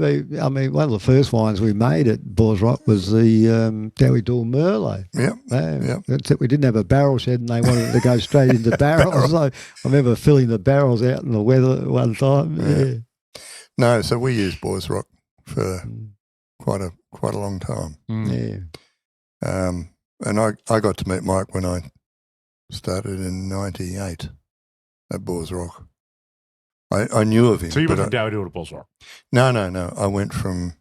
mean, one of the first wines we made at Boers Rock was the Dowie Dool Merlot. Except we didn't have a barrel shed and they wanted to go straight into barrels. So I remember filling the barrels out in the weather one time. Yeah. No, so we used Boers Rock for quite a long time. Yeah. And I got to meet Mike when I started in 98 at Boers Rock. I knew of him. So you went from Dowie Dool to Boers Rock? No. I went from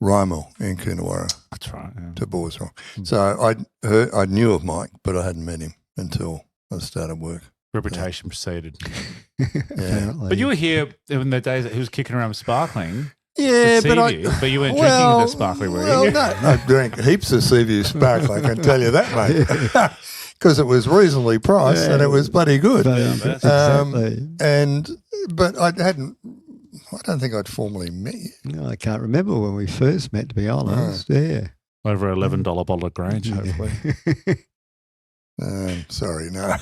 Rymel in Coonawarra to Boers Rock. So I knew of Mike, but I hadn't met him until I started work. Reputation preceded. Apparently. But you were here in the days that he was kicking around with sparkling. Yeah, but you weren't drinking the sparkling, were you? No, I drank heaps of Seaview sparkling, I can tell you that, mate. Because it was reasonably priced and it was bloody good. Exactly. But I don't think I'd formally met you. No, I can't remember when we first met, to be honest. Yeah. Over $11 bottle of Grange, hopefully. Sorry, no.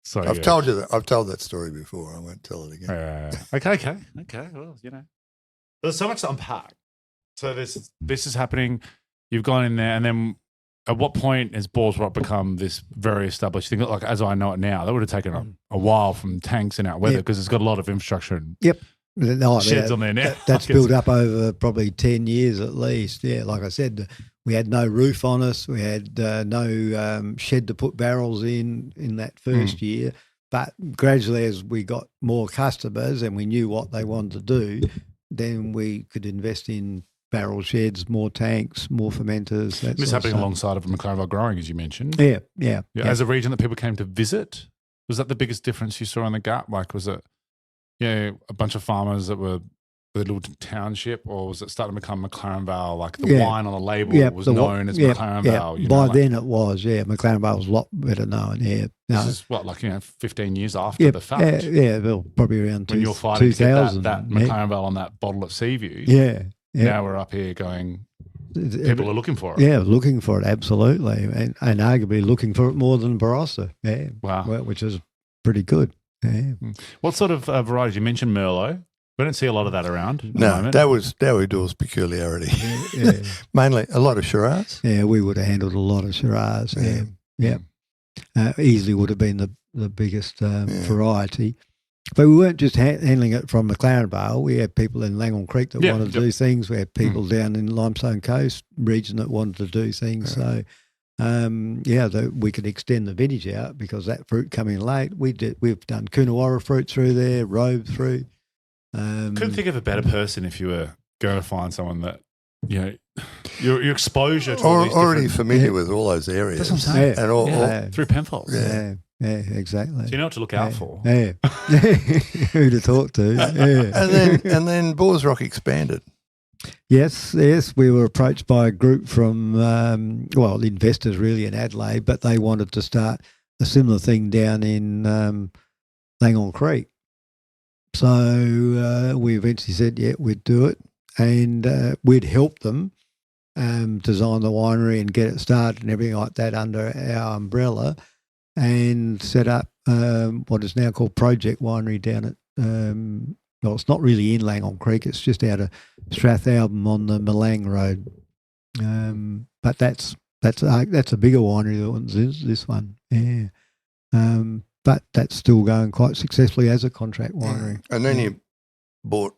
Sorry, I've told you that. I've told that story before. I won't tell it again. Okay. Well, there's so much to unpack. So this is happening. You've gone in there, and then at what point has Boers Rock become this very established thing? Like as I know it now, that would have taken a while from tanks and out weather because it's got a lot of infrastructure. And sheds on there now. That's built up over probably 10 years at least. Yeah, like I said, we had no roof on us. We had no shed to put barrels in that first year. But gradually, as we got more customers and we knew what they wanted to do, then we could invest in barrel sheds, more tanks, more fermenters. This happening alongside of McLaren Vale growing, as you mentioned. Yeah. As a region that people came to visit, was that the biggest difference you saw in the gap? Like, was it a bunch of farmers that were a little township, or was it starting to become McLaren Vale? Like the wine on the label was known as McLaren Vale. By then it was, McLaren Vale was a lot better known. Yeah, this is 15 years after the fact. Well, probably around when you're fighting 2000. To get that McLaren Vale on that bottle at Seaview. Yeah. Now we're up here going. People are looking for it. Yeah, looking for it absolutely, and arguably looking for it more than Barossa. Yeah, wow, which is pretty good. Yeah. What sort of varieties? You mentioned Merlot. We don't see a lot of that around. No, that was Dowie Dool's peculiarity. Mainly a lot of Shiraz. Yeah, we would have handled a lot of Shiraz. Yeah. Easily would have been the biggest variety. But we weren't just handling it from McLaren Vale. We had people in Langhorne Creek that wanted to do things. We had people down in Limestone Coast region that wanted to do things. So, we could extend the vintage out because that fruit coming late. We've done Coonawarra fruit through there, Robe through. Couldn't think of a better person if you were going to find someone that, your exposure to already familiar with all those areas. That's what I'm saying. And all through Penfolds. Yeah, exactly. So you know what to look out for. Yeah. Who to talk to. Yeah. And then Boers Rock expanded. Yes, we were approached by a group from, investors really in Adelaide, but they wanted to start a similar thing down in Langhorne Creek. So we eventually said, yeah, we'd do it, and we'd help them design the winery and get it started and everything like that under our umbrella, and set up what is now called Project Winery down at well, it's not really in Langhorne Creek, it's just out of Strathalbyn on the Malang Road. But that's a bigger winery than this one, yeah. But that's still going quite successfully as a contract winery. And then you bought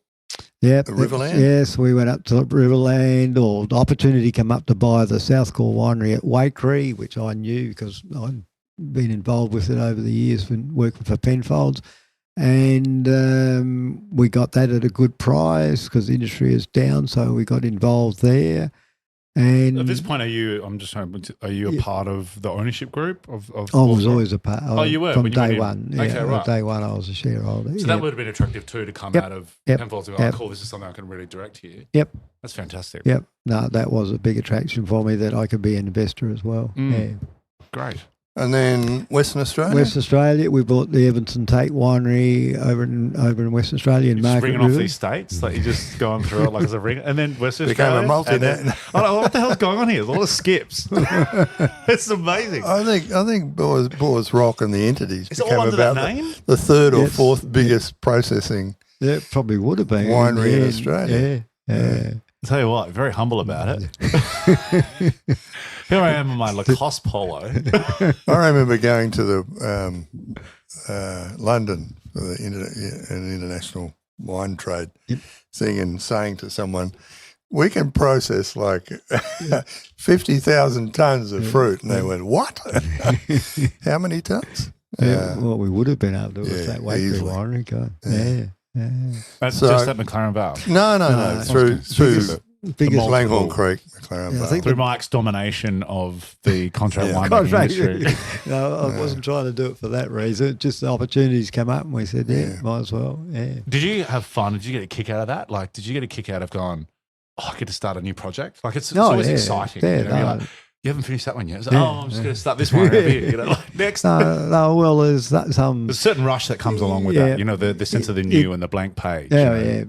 the Riverland? Yes, we went up to Riverland, or the opportunity came up to buy the Southcore Winery at Waikerie, which I knew because I'd been involved with it over the years when working for Penfolds. And we got that at a good price because the industry is down, so we got involved there. And at this point, are you a part of the ownership group of I was always a part. Oh, you were from when you day went in. one. Okay, right. Day one, I was a shareholder. So that would have been attractive too, to come out of Penfolds and go, cool, this is something I can really direct here. Yep. That's fantastic. Yep. No, that was a big attraction for me that I could be an investor as well. Yeah. Great. And then Western Australia? Western Australia, we bought the Evanston Tate Winery over in Western Australia in Margaret Ringing River. off these states, like you're just going through it like as a ring, and then Western Became Australia. a multi-net. I don't know what the hell's going on here. There's a lot of skips. It's amazing. I think Boers Rock and the entities Is it became all under about that name? the third or fourth biggest processing Yeah, it probably would have been. winery in Australia. Yeah. I'll tell you what, very humble about it. Here I am in my Lacoste polo. I remember going to the London for an international wine trade, seeing and saying to someone, we can process like 50,000 tonnes of fruit. And they went, what? How many tonnes? Well, we would have been able to with that Wakefield easily. Winery guy. Yeah. That's So- just at McLaren Vale. No. Through Biggest Langhorne Creek, McLaren I Vale. think Through Mike's domination of the contract wine Contract. industry. No, I wasn't trying to do it for that reason. Just the opportunities come up and we said, might as well. Yeah. Did you have fun? Did you get a kick out of that? Like, did you get a kick out of going, I get to start a new project? Like, it's always exciting. Yeah, you know? You're no. like, you haven't finished that one yet. It's like, I'm just going to start this one over here. You know, like, next. Well, there's some. There's a certain rush that comes along with that. You know, the sense of the new and the blank page. Yeah.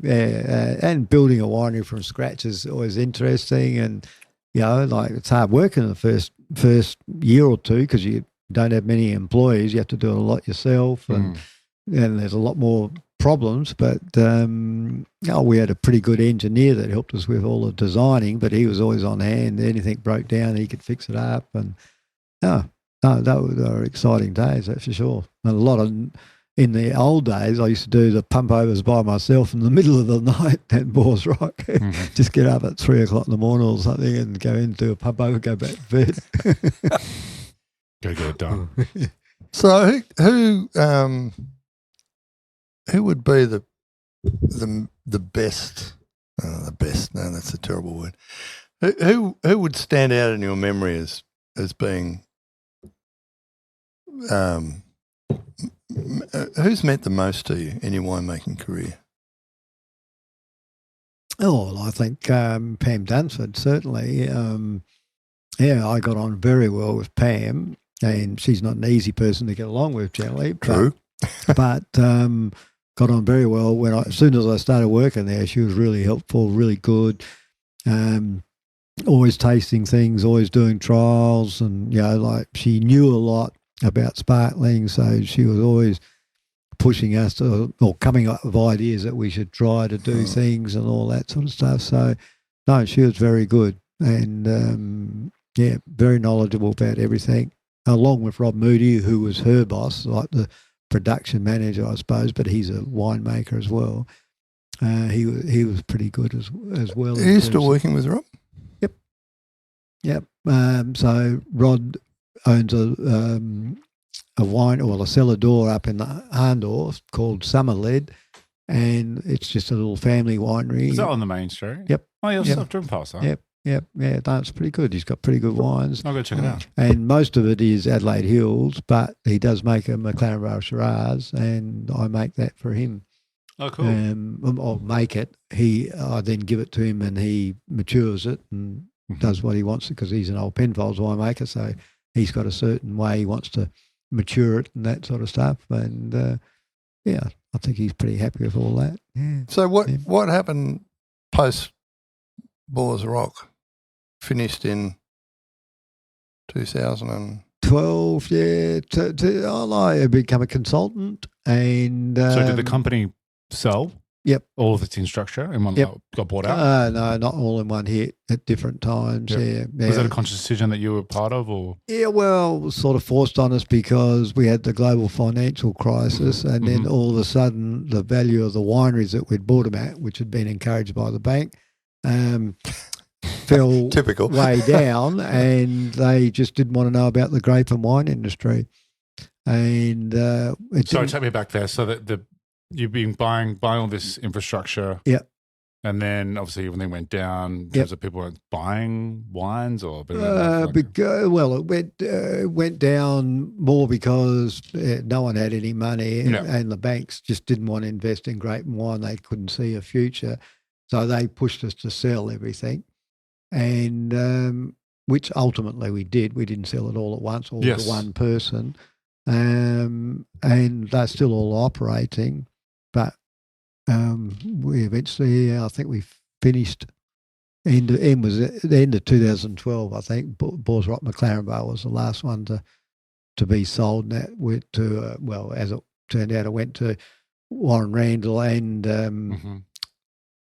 And building a winery from scratch is always interesting. And, like it's hard work in the first year or two because you don't have many employees. You have to do a lot yourself and there's a lot more problems. But we had a pretty good engineer that helped us with all the designing, but he was always on hand. Anything broke down, he could fix it up. And they were exciting days, that's for sure. And a lot of, in the old days, I used to do the pump overs by myself in the middle of the night at Boers Rock. Just get up at 3 o'clock in the morning or something and go in, do a pump over, go back to bed. Go get it done. So who would be the best? The best? No, that's a terrible word. Who would stand out in your memory as being? Who's meant the most to you in your winemaking career? Oh, well, I think Pam Dunsford, certainly. I got on very well with Pam, and she's not an easy person to get along with generally. True. But got on very well. As soon as I started working there, she was really helpful, really good. Always tasting things, always doing trials, and like she knew a lot about sparkling, so she was always pushing us to, or coming up with ideas that we should try to do things and all that sort of stuff. So, no, she was very good and very knowledgeable about everything. Along with Rob Moody, who was her boss, like the production manager, I suppose, but he's a winemaker as well. He was pretty good as well. Are you still working with Rob? Yep. So Rod owns a wine or a cellar door up in the Arndorf called Summerled, and it's just a little family winery. Is that on the main street? Yep. Oh, yeah, Yep. I've driven past that. Yep. Yeah, it's pretty good. He's got pretty good wines. I'll go check it out. And most of it is Adelaide Hills, but he does make a McLaren Vale Shiraz, and I make that for him. Oh, cool. I'll make it. I then give it to him, and he matures it and does what he wants because he's an old Penfolds winemaker, so he's got a certain way he wants to mature it and that sort of stuff. And I think he's pretty happy with all that. Yeah. So what happened post Boers Rock? Finished in 2000 12, yeah. I become a consultant, and So did the company sell? Yep. All of its infrastructure and one Yep. got bought out? No, not all in one hit at different times. Yep. Yeah. Was that a conscious decision that you were part of, or? Yeah, well, it was sort of forced on us because we had the global financial crisis, and then all of a sudden the value of the wineries that we'd bought them at, which had been encouraged by the bank, fell Typical. way down, and they just didn't want to know about the grape and wine industry. And Sorry, take me back there. So that you've been buying all this infrastructure. Yep. And then obviously everything went down in terms of people weren't buying wines or it went down more because no one had any money, and the banks just didn't want to invest in grape and wine. They couldn't see a future, so they pushed us to sell everything, and which ultimately we did. We didn't sell it all at once, all to one person, and they're still all operating, but. We eventually, I think we finished. End was at the end of 2012. I think Boers Rock McLaren Vale was the last one to be sold. And that went to as it turned out, it went to Warren Randall and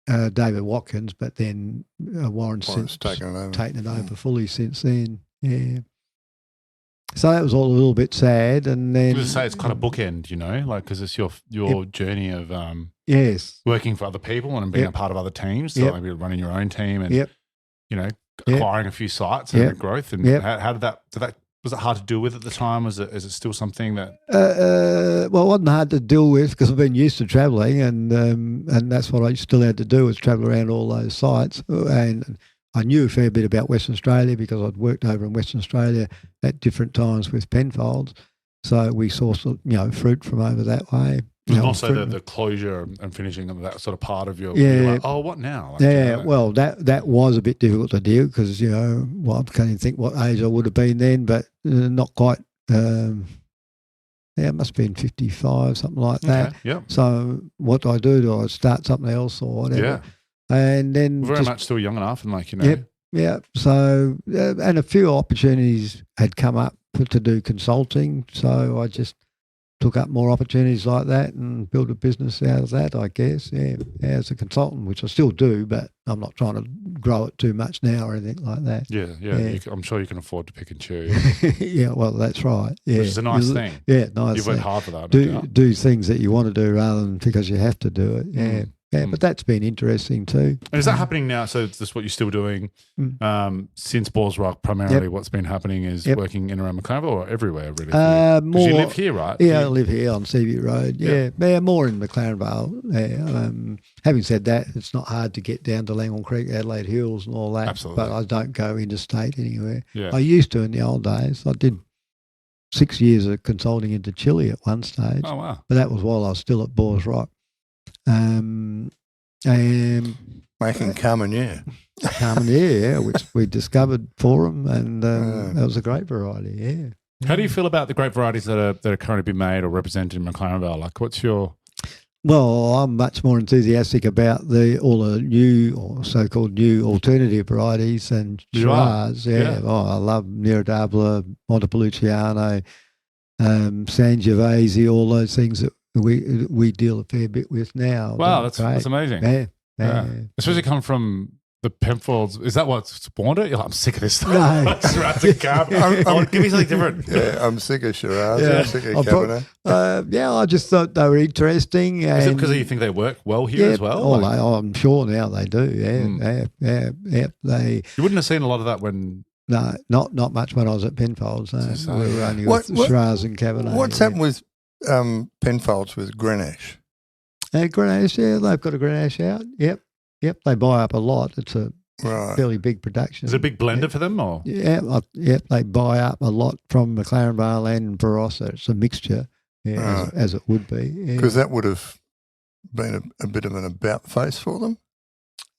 David Watkins. But then Warren's since taken it over fully since then. Yeah. So that was all a little bit sad, and then I was say it's kind of bookend, because it's your journey of working for other people and being a part of other teams, so maybe running your own team and acquiring a few sites and growth. And how did that was it hard to deal with at the time? Is it still something that? Well, it wasn't hard to deal with because I've been used to travelling, and that's what I still had to do was travel around all those sites. And I knew a fair bit about Western Australia because I'd worked over in Western Australia at different times with Penfolds. So we sourced, fruit from over that way. And also the closure and finishing of that sort of part of your like, oh, what now? Well, that was a bit difficult to do because, I can't even think what age I would have been then, but not quite. It must have been 55, something like that. Okay, yeah. So what do I do? Do I start something else or whatever? Yeah. And then very much still young enough and Yep. So, and a few opportunities had come up to do consulting. So I just took up more opportunities like that and built a business out of that, I guess. Yeah, as a consultant, which I still do, but I'm not trying to grow it too much now or anything like that. Yeah. I'm sure you can afford to pick and choose. Yeah, well, that's right. Yeah. Which is a nice thing. Yeah, nice. You've worked hard for that. Do things that you want to do rather than because you have to do it. Yeah. Yeah, but that's been interesting too. And is that happening now? So this is what you're still doing since Boers Rock primarily. What's been happening is working in around McLaren Vale or everywhere really? More, you live here, right? Yeah, I live here on Seaview Road. Yeah, more in McLaren Vale. Yeah. Having said that, it's not hard to get down to Langhorne Creek, Adelaide Hills and all that. Absolutely. But I don't go interstate anywhere. Yeah. I used to in the old days. I did 6 years of consulting into Chile at one stage. Oh, wow. But that was while I was still at Boers Rock. Making Carmenere. Carmenere, which we discovered for them, and that was a great variety, yeah. How do you feel about the grape varieties that are currently being made or represented in McLaren Vale? Like, what's your... Well, I'm much more enthusiastic about all the new or so-called new alternative varieties and Shiraz. Yeah. Oh, I love Miradabla, Montepulciano, Sangiovese, all those things that we deal a fair bit with now. Wow, that's amazing. Yeah. Especially coming from the Penfolds. Is that what spawned it? You're like, I'm sick of this stuff. No. Shiraz and Cab. Give me something different. Yeah, I'm sick of Shiraz. I'm sick of Cabernet. I just thought they were interesting. Is it because you think they work well here as well? I'm sure now they do. Yeah. You wouldn't have seen a lot of that when... No, not much when I was at Penfolds. No. We were only with Shiraz and Cabernet. What's happened with Penfolds with Grenache? Grenache, yeah, they've got a Grenache out. Yep. They buy up a lot. It's a fairly big production. Is it a big blender for them, or? Yeah, they buy up a lot from McLaren Vale and Barossa. It's a mixture, as it would be. Because that would have been a bit of an about face for them.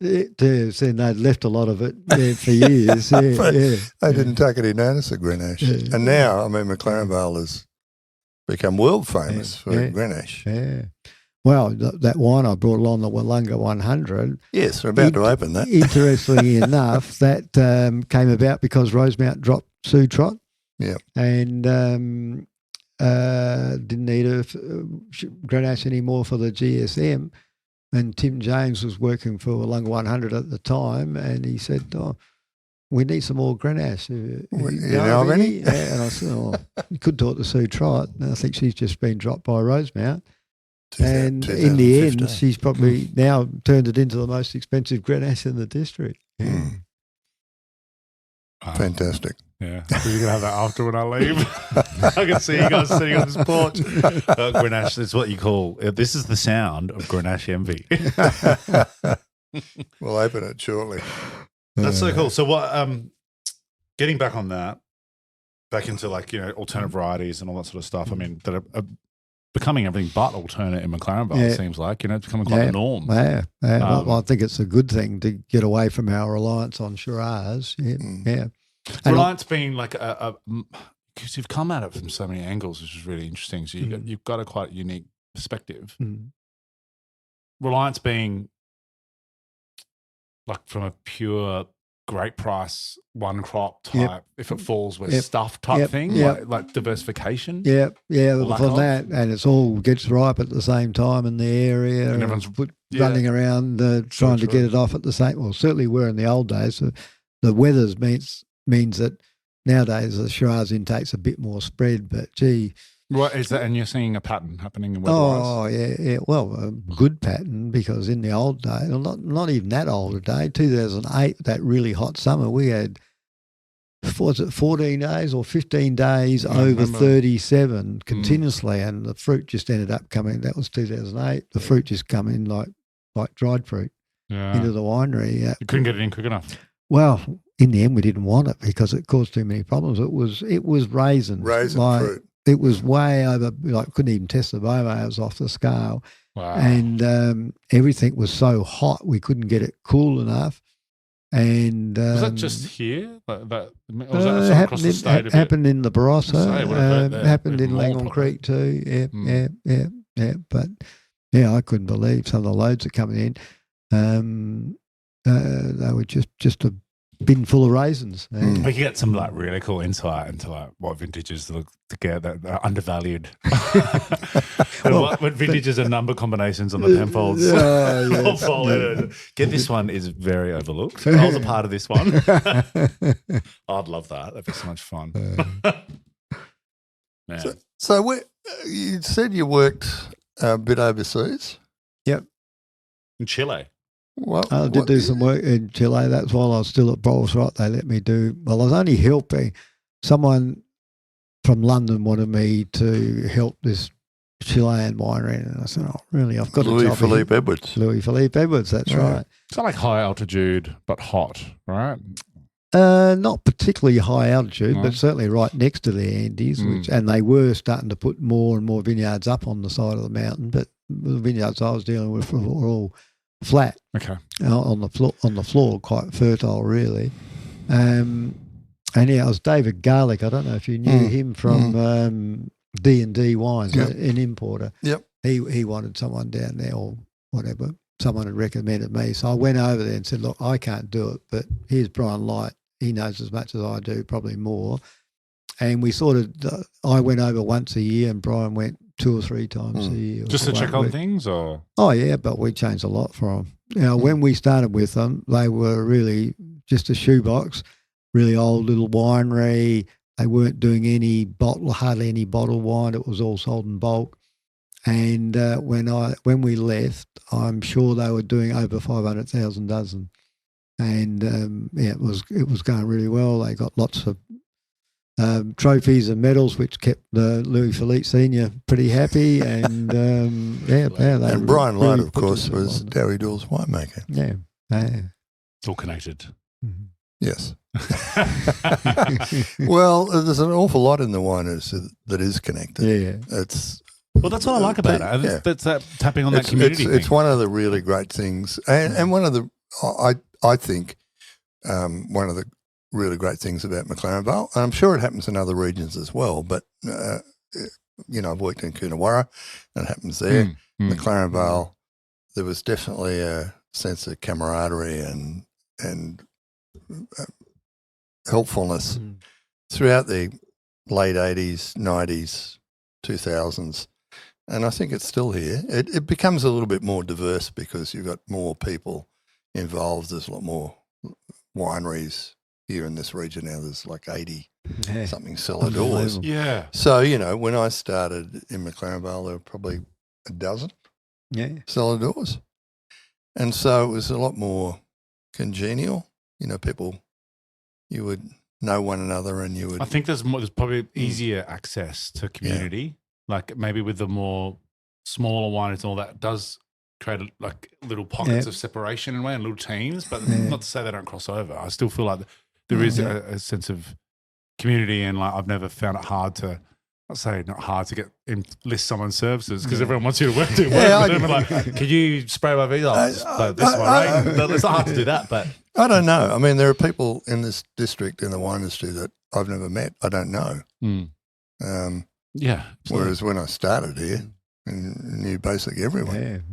It is, and they'd left a lot of it there for years. They didn't take any notice of Grenache. And now, McLaren Vale has become world famous for Grenache. Yeah. Well, that wine I brought along, the Wollonga 100. Yes, we're about to open that. Interestingly enough, that came about because Rosemount dropped Sue Trott. Yeah. And didn't need a Grenache anymore for the GSM. And Tim James was working for Wollonga 100 at the time, and he said, we need some more Grenache. You know of any? Yeah, and I said, you could talk to Sue Trott. And I think she's just been dropped by Rosemount. And in the end, she's probably now turned it into the most expensive Grenache in the district. Yeah. Fantastic. Yeah. We're going to have that after when I leave. I can see you guys sitting on this porch. Grenache is what you call, this is the sound of Grenache envy. We'll open it shortly. That's so cool. So what, getting back on that, back into like, alternate varieties and all that sort of stuff, I mean, that are becoming everything but alternate in McLaren Vale, it seems like, it's becoming quite the norm. Yeah. Well, I think it's a good thing to get away from our reliance on Shiraz. Yeah. Reliance being like because you've come at it from so many angles, which is really interesting. So you've got a quite unique perspective. Reliance being like from a pure great price, one crop type, if it falls with stuff type thing, like diversification. Yeah. From that, and it's all gets ripe at the same time in the area, and everyone's running around trying to get it off at the same. Well, certainly we're in the old days. So the weather means that nowadays the Shiraz intake's a bit more spread, but gee. What is that? And you're seeing a pattern happening in weather-wise? Oh, yeah. Well, a good pattern, because in the old day, not even that older day, 2008, that really hot summer, we had, 14 days or 15 days over 37 continuously, and the fruit just ended up coming. That was 2008. The fruit just come in like dried fruit into the winery. You couldn't get it in quick enough. Well, in the end, we didn't want it because it caused too many problems. It was raisin fruit. It was way over, couldn't even test the Beaumails off the scale. Wow. And everything was so hot, we couldn't get it cool enough. And was that just here? It happened in the Barossa. Happened in Langhorne Creek too. Yeah. But, I couldn't believe some of the loads that coming in. They were just a bin full of raisins. We could get some really cool insight into what vintages look together that are undervalued. What vintages and number combinations on the Penfolds. Get this one is very overlooked. I was a part of this one. I'd love that. That'd be so much fun. Man. So you said you worked a bit overseas? Yep. In Chile. Well, I did do some work in Chile. That's while I was still at Bolsrot. They let me do. Well, I was only helping. Someone from London wanted me to help this Chilean winery, and I said, "Oh, really? I've got Louis Philippe Edwards. Louis Philippe Edwards. That's right. It's not like high altitude, but hot, right? Not particularly high altitude, but certainly right next to the Andes, and they were starting to put more and more vineyards up on the side of the mountain. But the vineyards I was dealing with were all flat, on the floor, quite fertile, really. And it was David Garlick. I don't know if you knew him from D&D Wines, an importer. Yep. He wanted someone down there or whatever. Someone had recommended me, so I went over there and said, "Look, I can't do it, but here's Brian Light. He knows as much as I do, probably more." And we I went over once a year, and Brian went 2 or 3 times a year. Just to check on things, or? Oh, yeah, but we changed a lot for them. When we started with them, they were really just a shoebox, really old little winery. They weren't doing hardly any bottle wine. It was all sold in bulk. And when we left, I'm sure they were doing over 500,000 dozen. And it was going really well. They got lots of trophies and medals, which kept Louis Philippe Senior pretty happy, and and Brian Light, of course, was Darry Dawes' winemaker. Yeah, it's all connected. Mm-hmm. Yes. Well, there's an awful lot in the wine that is connected. Yeah, that's what I like about it. Yeah. That's that tapping on that community. It's one of the really great things, and one of the I think one of the really great things about McLaren Vale, and I'm sure it happens in other regions as well, but, I've worked in Coonawarra, and it happens there. McLaren Vale, there was definitely a sense of camaraderie and helpfulness throughout the late 80s, 90s, 2000s. And I think it's still here. It becomes a little bit more diverse because you've got more people involved. There's a lot more wineries here in this region now. There's like 80-something cellar doors. Yeah. So, when I started in McLaren Vale, there were probably a dozen cellar doors. And so it was a lot more congenial. People, you would know one another and you would... I think there's probably easier access to community. Like maybe with the more smaller wineries and all that does create like little pockets of separation in a way and little teams, but not to say they don't cross over. I still feel like there is a sense of community, and like I've never found it hard to, not hard to get enlist someone's services because everyone wants you to work with them. Like, could you spray my visa? This one, right? It's not hard to do that, but I don't know. I mean, there are people in this district in the wine industry that I've never met. I don't know. Yeah. Whereas when I started here, I knew basically everyone.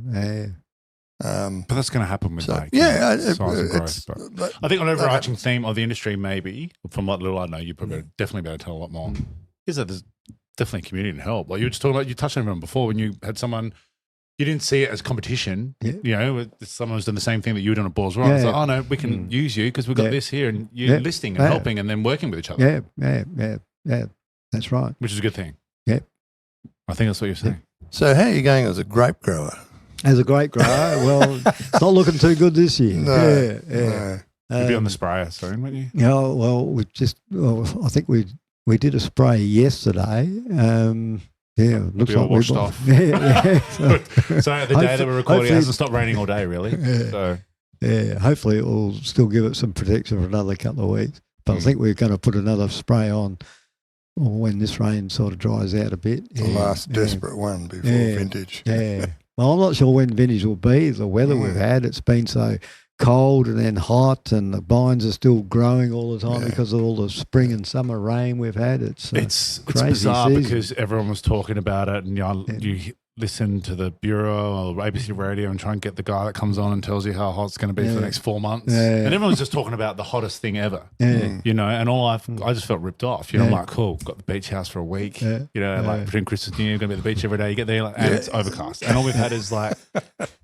But that's going to happen with size and growth. But I think an overarching theme of the industry, maybe from what little I know, you probably definitely better tell a lot more. Is that there's definitely community and help. Like you were just talking about, you touched on it before when you had someone. You didn't see it as competition, someone was doing the same thing that you were doing at Balls Rock. It's like, oh no, we can use you because we've got this here, and you're listing and helping and then working with each other. Yeah, that's right. Which is a good thing. Yeah. I think that's what you're saying. So how are you going as a grape grower? As a grape grower, well, it's not looking too good this year. No. You'll be on the sprayer soon, won't you? Yeah, I think we did a spray yesterday. Looks like washed off. So the day that we're recording, it hasn't stopped raining all day, really. So hopefully it will still give it some protection for another couple of weeks. But I think we're going to put another spray on when this rain sort of dries out a bit. The last desperate one before vintage. Yeah. Well, I'm not sure when vintage will be. The weather we've had, it's been so cold and then hot, and the vines are still growing all the time because of all the spring and summer rain we've had. It's crazy bizarre season. because everyone was talking about it, and you listen to the Bureau or ABC Radio and try and get the guy that comes on and tells you how hot it's going to be for the next 4 months. And everyone's just talking about the hottest thing ever, and I just felt ripped off. I'm like, cool, got the beach house for a week, like between Christmas and New Year, going to be at the beach every day. You get there and it's overcast. And all we've had is like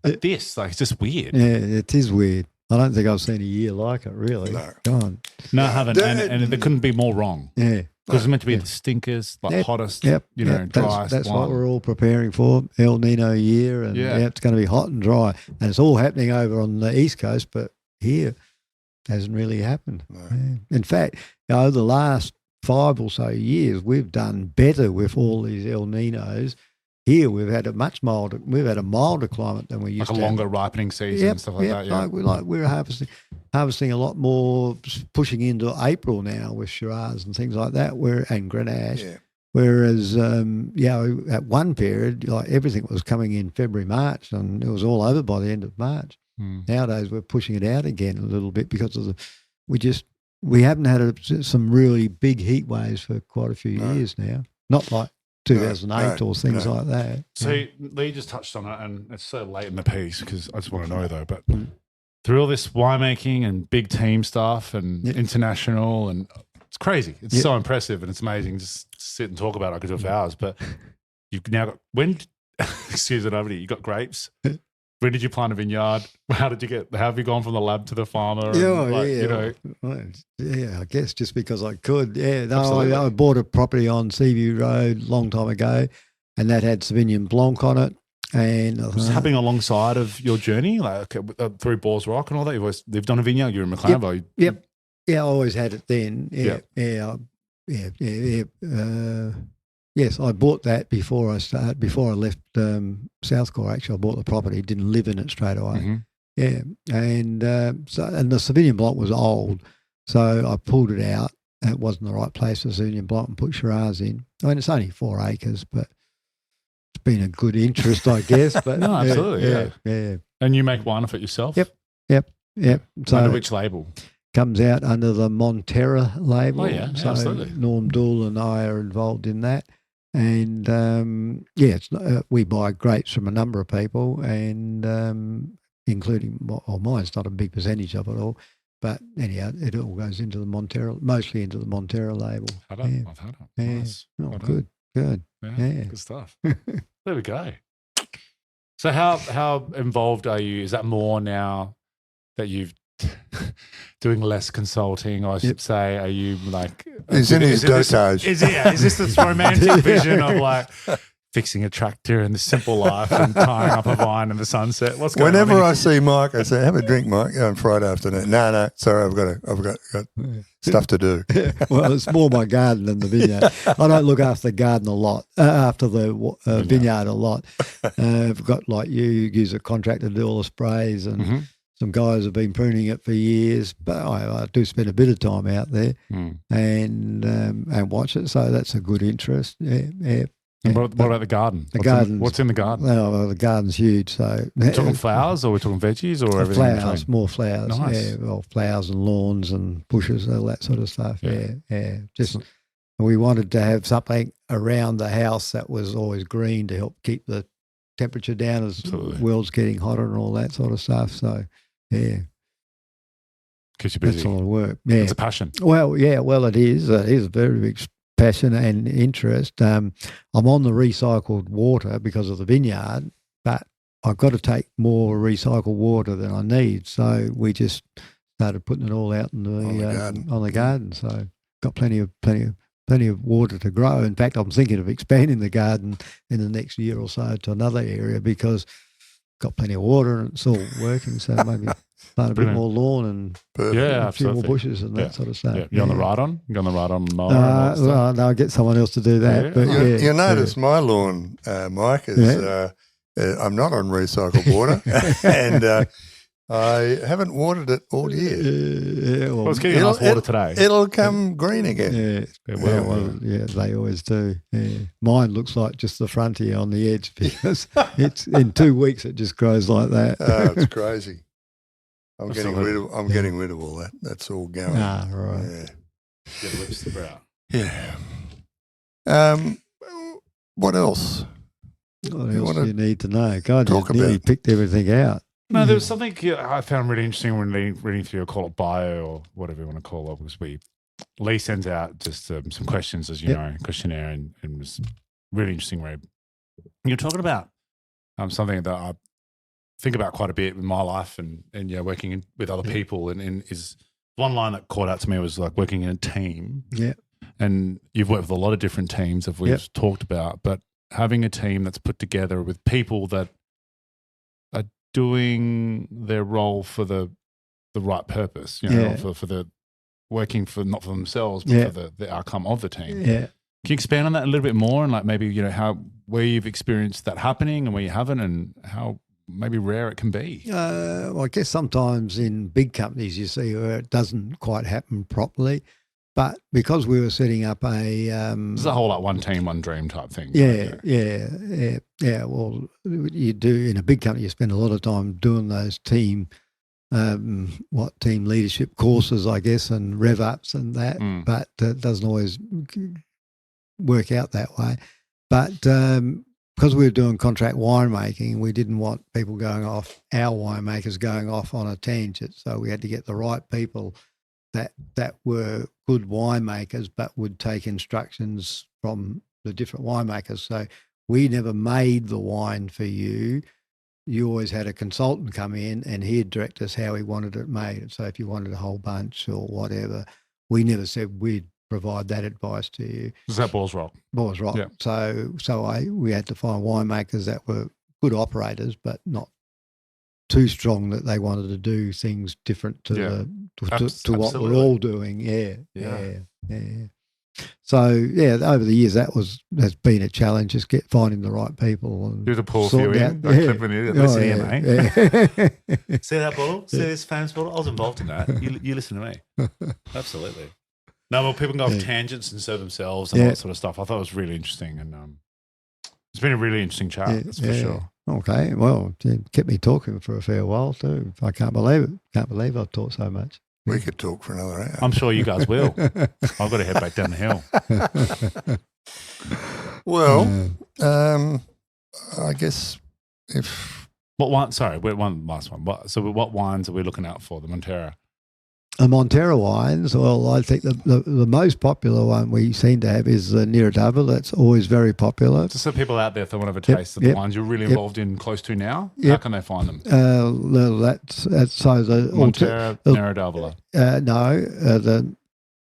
this, like it's just weird. Yeah, it is weird. I don't think I've seen a year like it, really. No. God. No, I haven't. And there couldn't be more wrong. Yeah. Because it's meant to be the stinkers, like hottest, driest. That's what we're all preparing for, El Nino year, and it's going to be hot and dry. And it's all happening over on the East Coast, but here it hasn't really happened. No. Yeah. In fact, the last 5 or so years, we've done better with all these El Ninos. Here we've had a milder climate than we used to. Like a longer ripening season and stuff like that. Yeah, we're harvesting a lot more, pushing into April now with Shiraz and things like that. And Grenache. Yeah. Whereas, at one period, like everything was coming in February, March, and it was all over by the end of March. Nowadays, we're pushing it out again a little bit because of we haven't had some really big heat waves for quite a few years now. Not like 2008 or things like that. So Lee just touched on it, and it's so late in the piece because I just want to know though, but through all this winemaking and big team stuff and international, and it's crazy. It's so impressive and it's amazing. Just sit and talk about it. I could do it for hours, but you've now got, excuse it, over you got grapes. When did you plant a vineyard? How have you gone from the lab to the farmer? I guess just because I could. Yeah, I bought a property on Seaview Road a long time ago, and that had Sauvignon Blanc on it. And was it happening alongside of your journey, like through Balls Rock and all that? You've always lived on a vineyard. You're in McLaren Vale. Yep. Yeah, I always had it then. Yes, I bought that before I left Southcore. Actually, I bought the property, didn't live in it straight away. Yeah, and the Sauvignon Blanc was old, so I pulled it out. It wasn't the right place for Sauvignon Blanc and put Shiraz in. I mean, it's only 4 acres, but it's been a good interest, I guess. But no, absolutely, yeah. And you make wine of it yourself? Yep. So under which label? Comes out under the Monterra label. Oh yeah, so absolutely. Norm Dool and I are involved in that. And we buy grapes from a number of people, and including, mine's not a big percentage of it all, but anyhow, it all goes into the Montero, mostly into the Montero label. I've had it. Yeah. Nice. Oh, Well good. Yeah. Good stuff. There we go. So how involved are you? Is that more now that you've doing less consulting, I should say? Are you like... He's in his dotage. Is this this romantic vision of like fixing a tractor and the simple life and tying up a vine in the sunset? What's going on? Whenever I see Mike, I say, have a drink, Mike, on Friday afternoon. No, sorry, I've got stuff to do. Well, it's more my garden than the vineyard. I don't look after the garden a lot, after the vineyard a lot. I've got, like you use a contractor to do all the sprays, and some guys have been pruning it for years, but I do spend a bit of time out there and watch it. So that's a good interest. Yeah. And what about the garden? What's in the garden? Well, the garden's huge. So we're talking flowers, or we're talking veggies, or everything? Flowers, more flowers. Nice. Yeah, well, flowers and lawns and bushes, all that sort of stuff. Yeah. Just we wanted to have something around the house that was always green to help keep the temperature down as the world's getting hotter and all that sort of stuff. So yeah. Keeps you busy. That's a lot of work. Yeah. It's a passion. Well, yeah, it is. It is a very big passion and interest. I'm on the recycled water because of the vineyard, but I've got to take more recycled water than I need. So we just started putting it all out in on the garden. So got plenty of water to grow. In fact, I'm thinking of expanding the garden in the next year or so to another area because got plenty of water and it's all working. So maybe plant a bit more lawn and a few more bushes and that sort of stuff. Yeah. You on the ride-on? You on the ride-on mower? Well, no, I'll get someone else to do that. Yeah. But you notice my lawn, Mike, is I'm not on recycled water and I haven't watered it all year. Well, it's getting nice water today. It'll come green again. Yeah, they always do. Yeah. Mine looks like just the frontier on the edge because it's in 2 weeks it just grows like that. Oh, it's crazy. I'm getting rid of all that. That's all going. Ah, right. Yeah. Get lips to brow. Yeah. What else? What else do you need to know? God, you nearly picked everything out. No, there was something I found really interesting when reading through your call it bio or whatever you want to call it, because Lee sends out just some questions, as you know, questionnaire, and it was really interesting. Where you're talking about something that I think about quite a bit in my life and working with other people, and is one line that caught out to me was like working in a team. Yeah, and you've worked with a lot of different teams that we've talked about, but having a team that's put together with people that are doing their role for the right purpose, for the working for not for themselves, but for the outcome of the team. Yeah. Can you expand on that a little bit more, and like maybe where you've experienced that happening and where you haven't, and how maybe rare it can be? Well, I guess sometimes in big companies you see where it doesn't quite happen properly. But because we were setting up it's a whole like one team, one dream type thing. Yeah. Well, you do in a big company. You spend a lot of time doing those team leadership courses, I guess, and rev ups and that. But it doesn't always work out that way. But because we were doing contract winemaking, we didn't want people going off, our winemakers going off on a tangent. So we had to get the right people that were good winemakers but would take instructions from the different winemakers. So we never made the wine for you. You always had a consultant come in and he'd direct us how he wanted it made. So if you wanted a whole bunch or whatever, we never said we'd provide that advice to you. Was that Boyle's role? Boyle's role. Yeah. So we had to find winemakers that were good operators but not too strong that they wanted to do things different to what we're all doing. Yeah. So over the years has been a challenge, just finding the right people and do the pull for you in. Listen here, mate. See that bottle? See this famous bottle? I was involved in that. You listen to me. Absolutely. No, well, people can go off tangents and serve themselves and all that sort of stuff. I thought it was really interesting, and it's been a really interesting chat. That's for sure. Okay, well, it kept me talking for a fair while too. I can't believe it. Can't believe I've talked so much. We could talk for another hour. I'm sure you guys will. I've got to head back down the hill. Well, I guess if What one? Sorry, one last one. What wines are we looking out for? The Montera. The Montera wines, well, I think the most popular one we seem to have is the Niradava. That's always very popular. Just so people out there, if they want to have a taste of the wines you're really involved in close to now, how can they find them? That's so the Montera, Niradava. The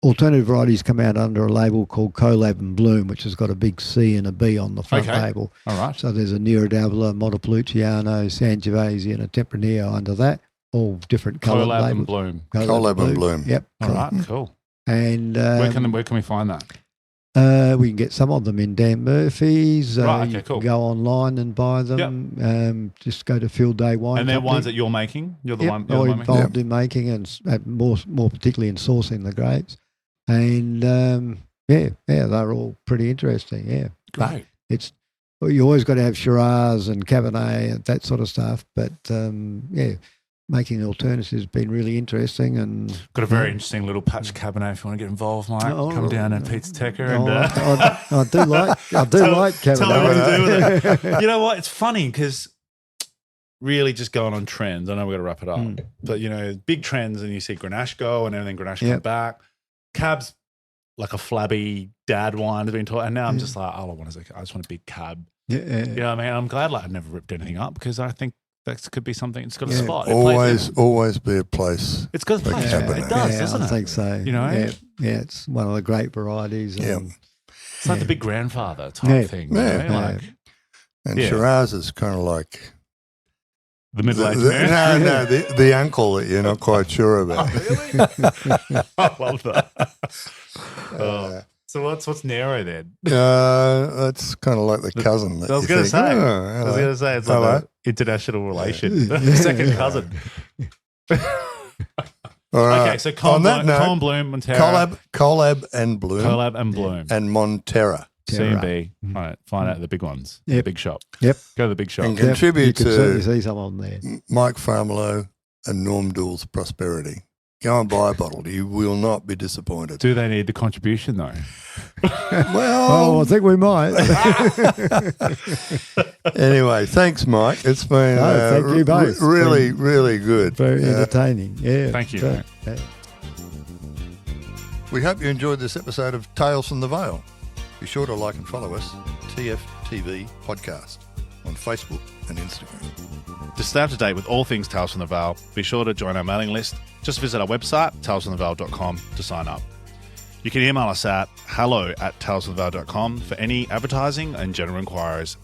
alternative varieties come out under a label called Collab and Bloom, which has got a big C and a B on the front label. All right. So there's a Niradava, Montepulciano, Sangiovese, and a Tempranillo under that. All different colour labels. Collab and Bloom. Collab and Bloom. Yep. All right, cool. And where can we find that? We can get some of them in Dan Murphy's. Right, okay, you cool. can go online and buy them. Yep. Just go to Field Day Wine And they're Company. wines that you're making? You're the one Or making? involved in making and more particularly in sourcing the grapes. And they're all pretty interesting. Yeah, Great. But you always got to have Shiraz and Cabernet and that sort of stuff. But making alternatives has been really interesting. And got a very interesting little patch Cabernet. If you want to get involved, Mike, come down at Pete's Tecker. I do like Cabernet. Tell me what to do with it. You know what? It's funny because really just going on trends. I know we've got to wrap it up, but big trends, and you see Grenache go, and everything Grenache come back. Cab's like a flabby dad wine has been taught, and now I'm just like, all I want is I just want a big cab. Yeah. You know what I mean? I'm glad I never ripped anything up because I think that could be something. It's got a spot. Always be a place. It's got a place. It does, doesn't it? I think so. It's one of the great varieties. It's like the big grandfather type thing. And Shiraz is kind of like the middle-aged man. No, the uncle that you're not quite sure about. Really? I love that. So what's Nero then? That's kind of like the cousin. I was going to say it's like an international relation, second cousin. All right. Okay, so Collab, Bloom, Montera. Collab and Bloom. Collab and Bloom. And Montera. C&B. All right, find out the big ones. The big shop. Yep. Go to the big shop. And contribute you can to certainly see some on there. Mike Farmilo and Norm Doole's prosperity. Go and buy a bottle. You will not be disappointed. Do they need the contribution though? Well, I think we might. Anyway, thanks, Mike. It's been thank you both. Really, really good. Very entertaining. Yeah. Thank you. We hope you enjoyed this episode of Tales from the Vale. Be sure to like and follow us, TFTV Podcast, on Facebook and Instagram. To stay up to date with all things Tales from the Vale, be sure to join our mailing list. Just visit our website, talesfromthevale.com, to sign up. You can email us at hello@talesfromthevale.com for any advertising and general inquiries.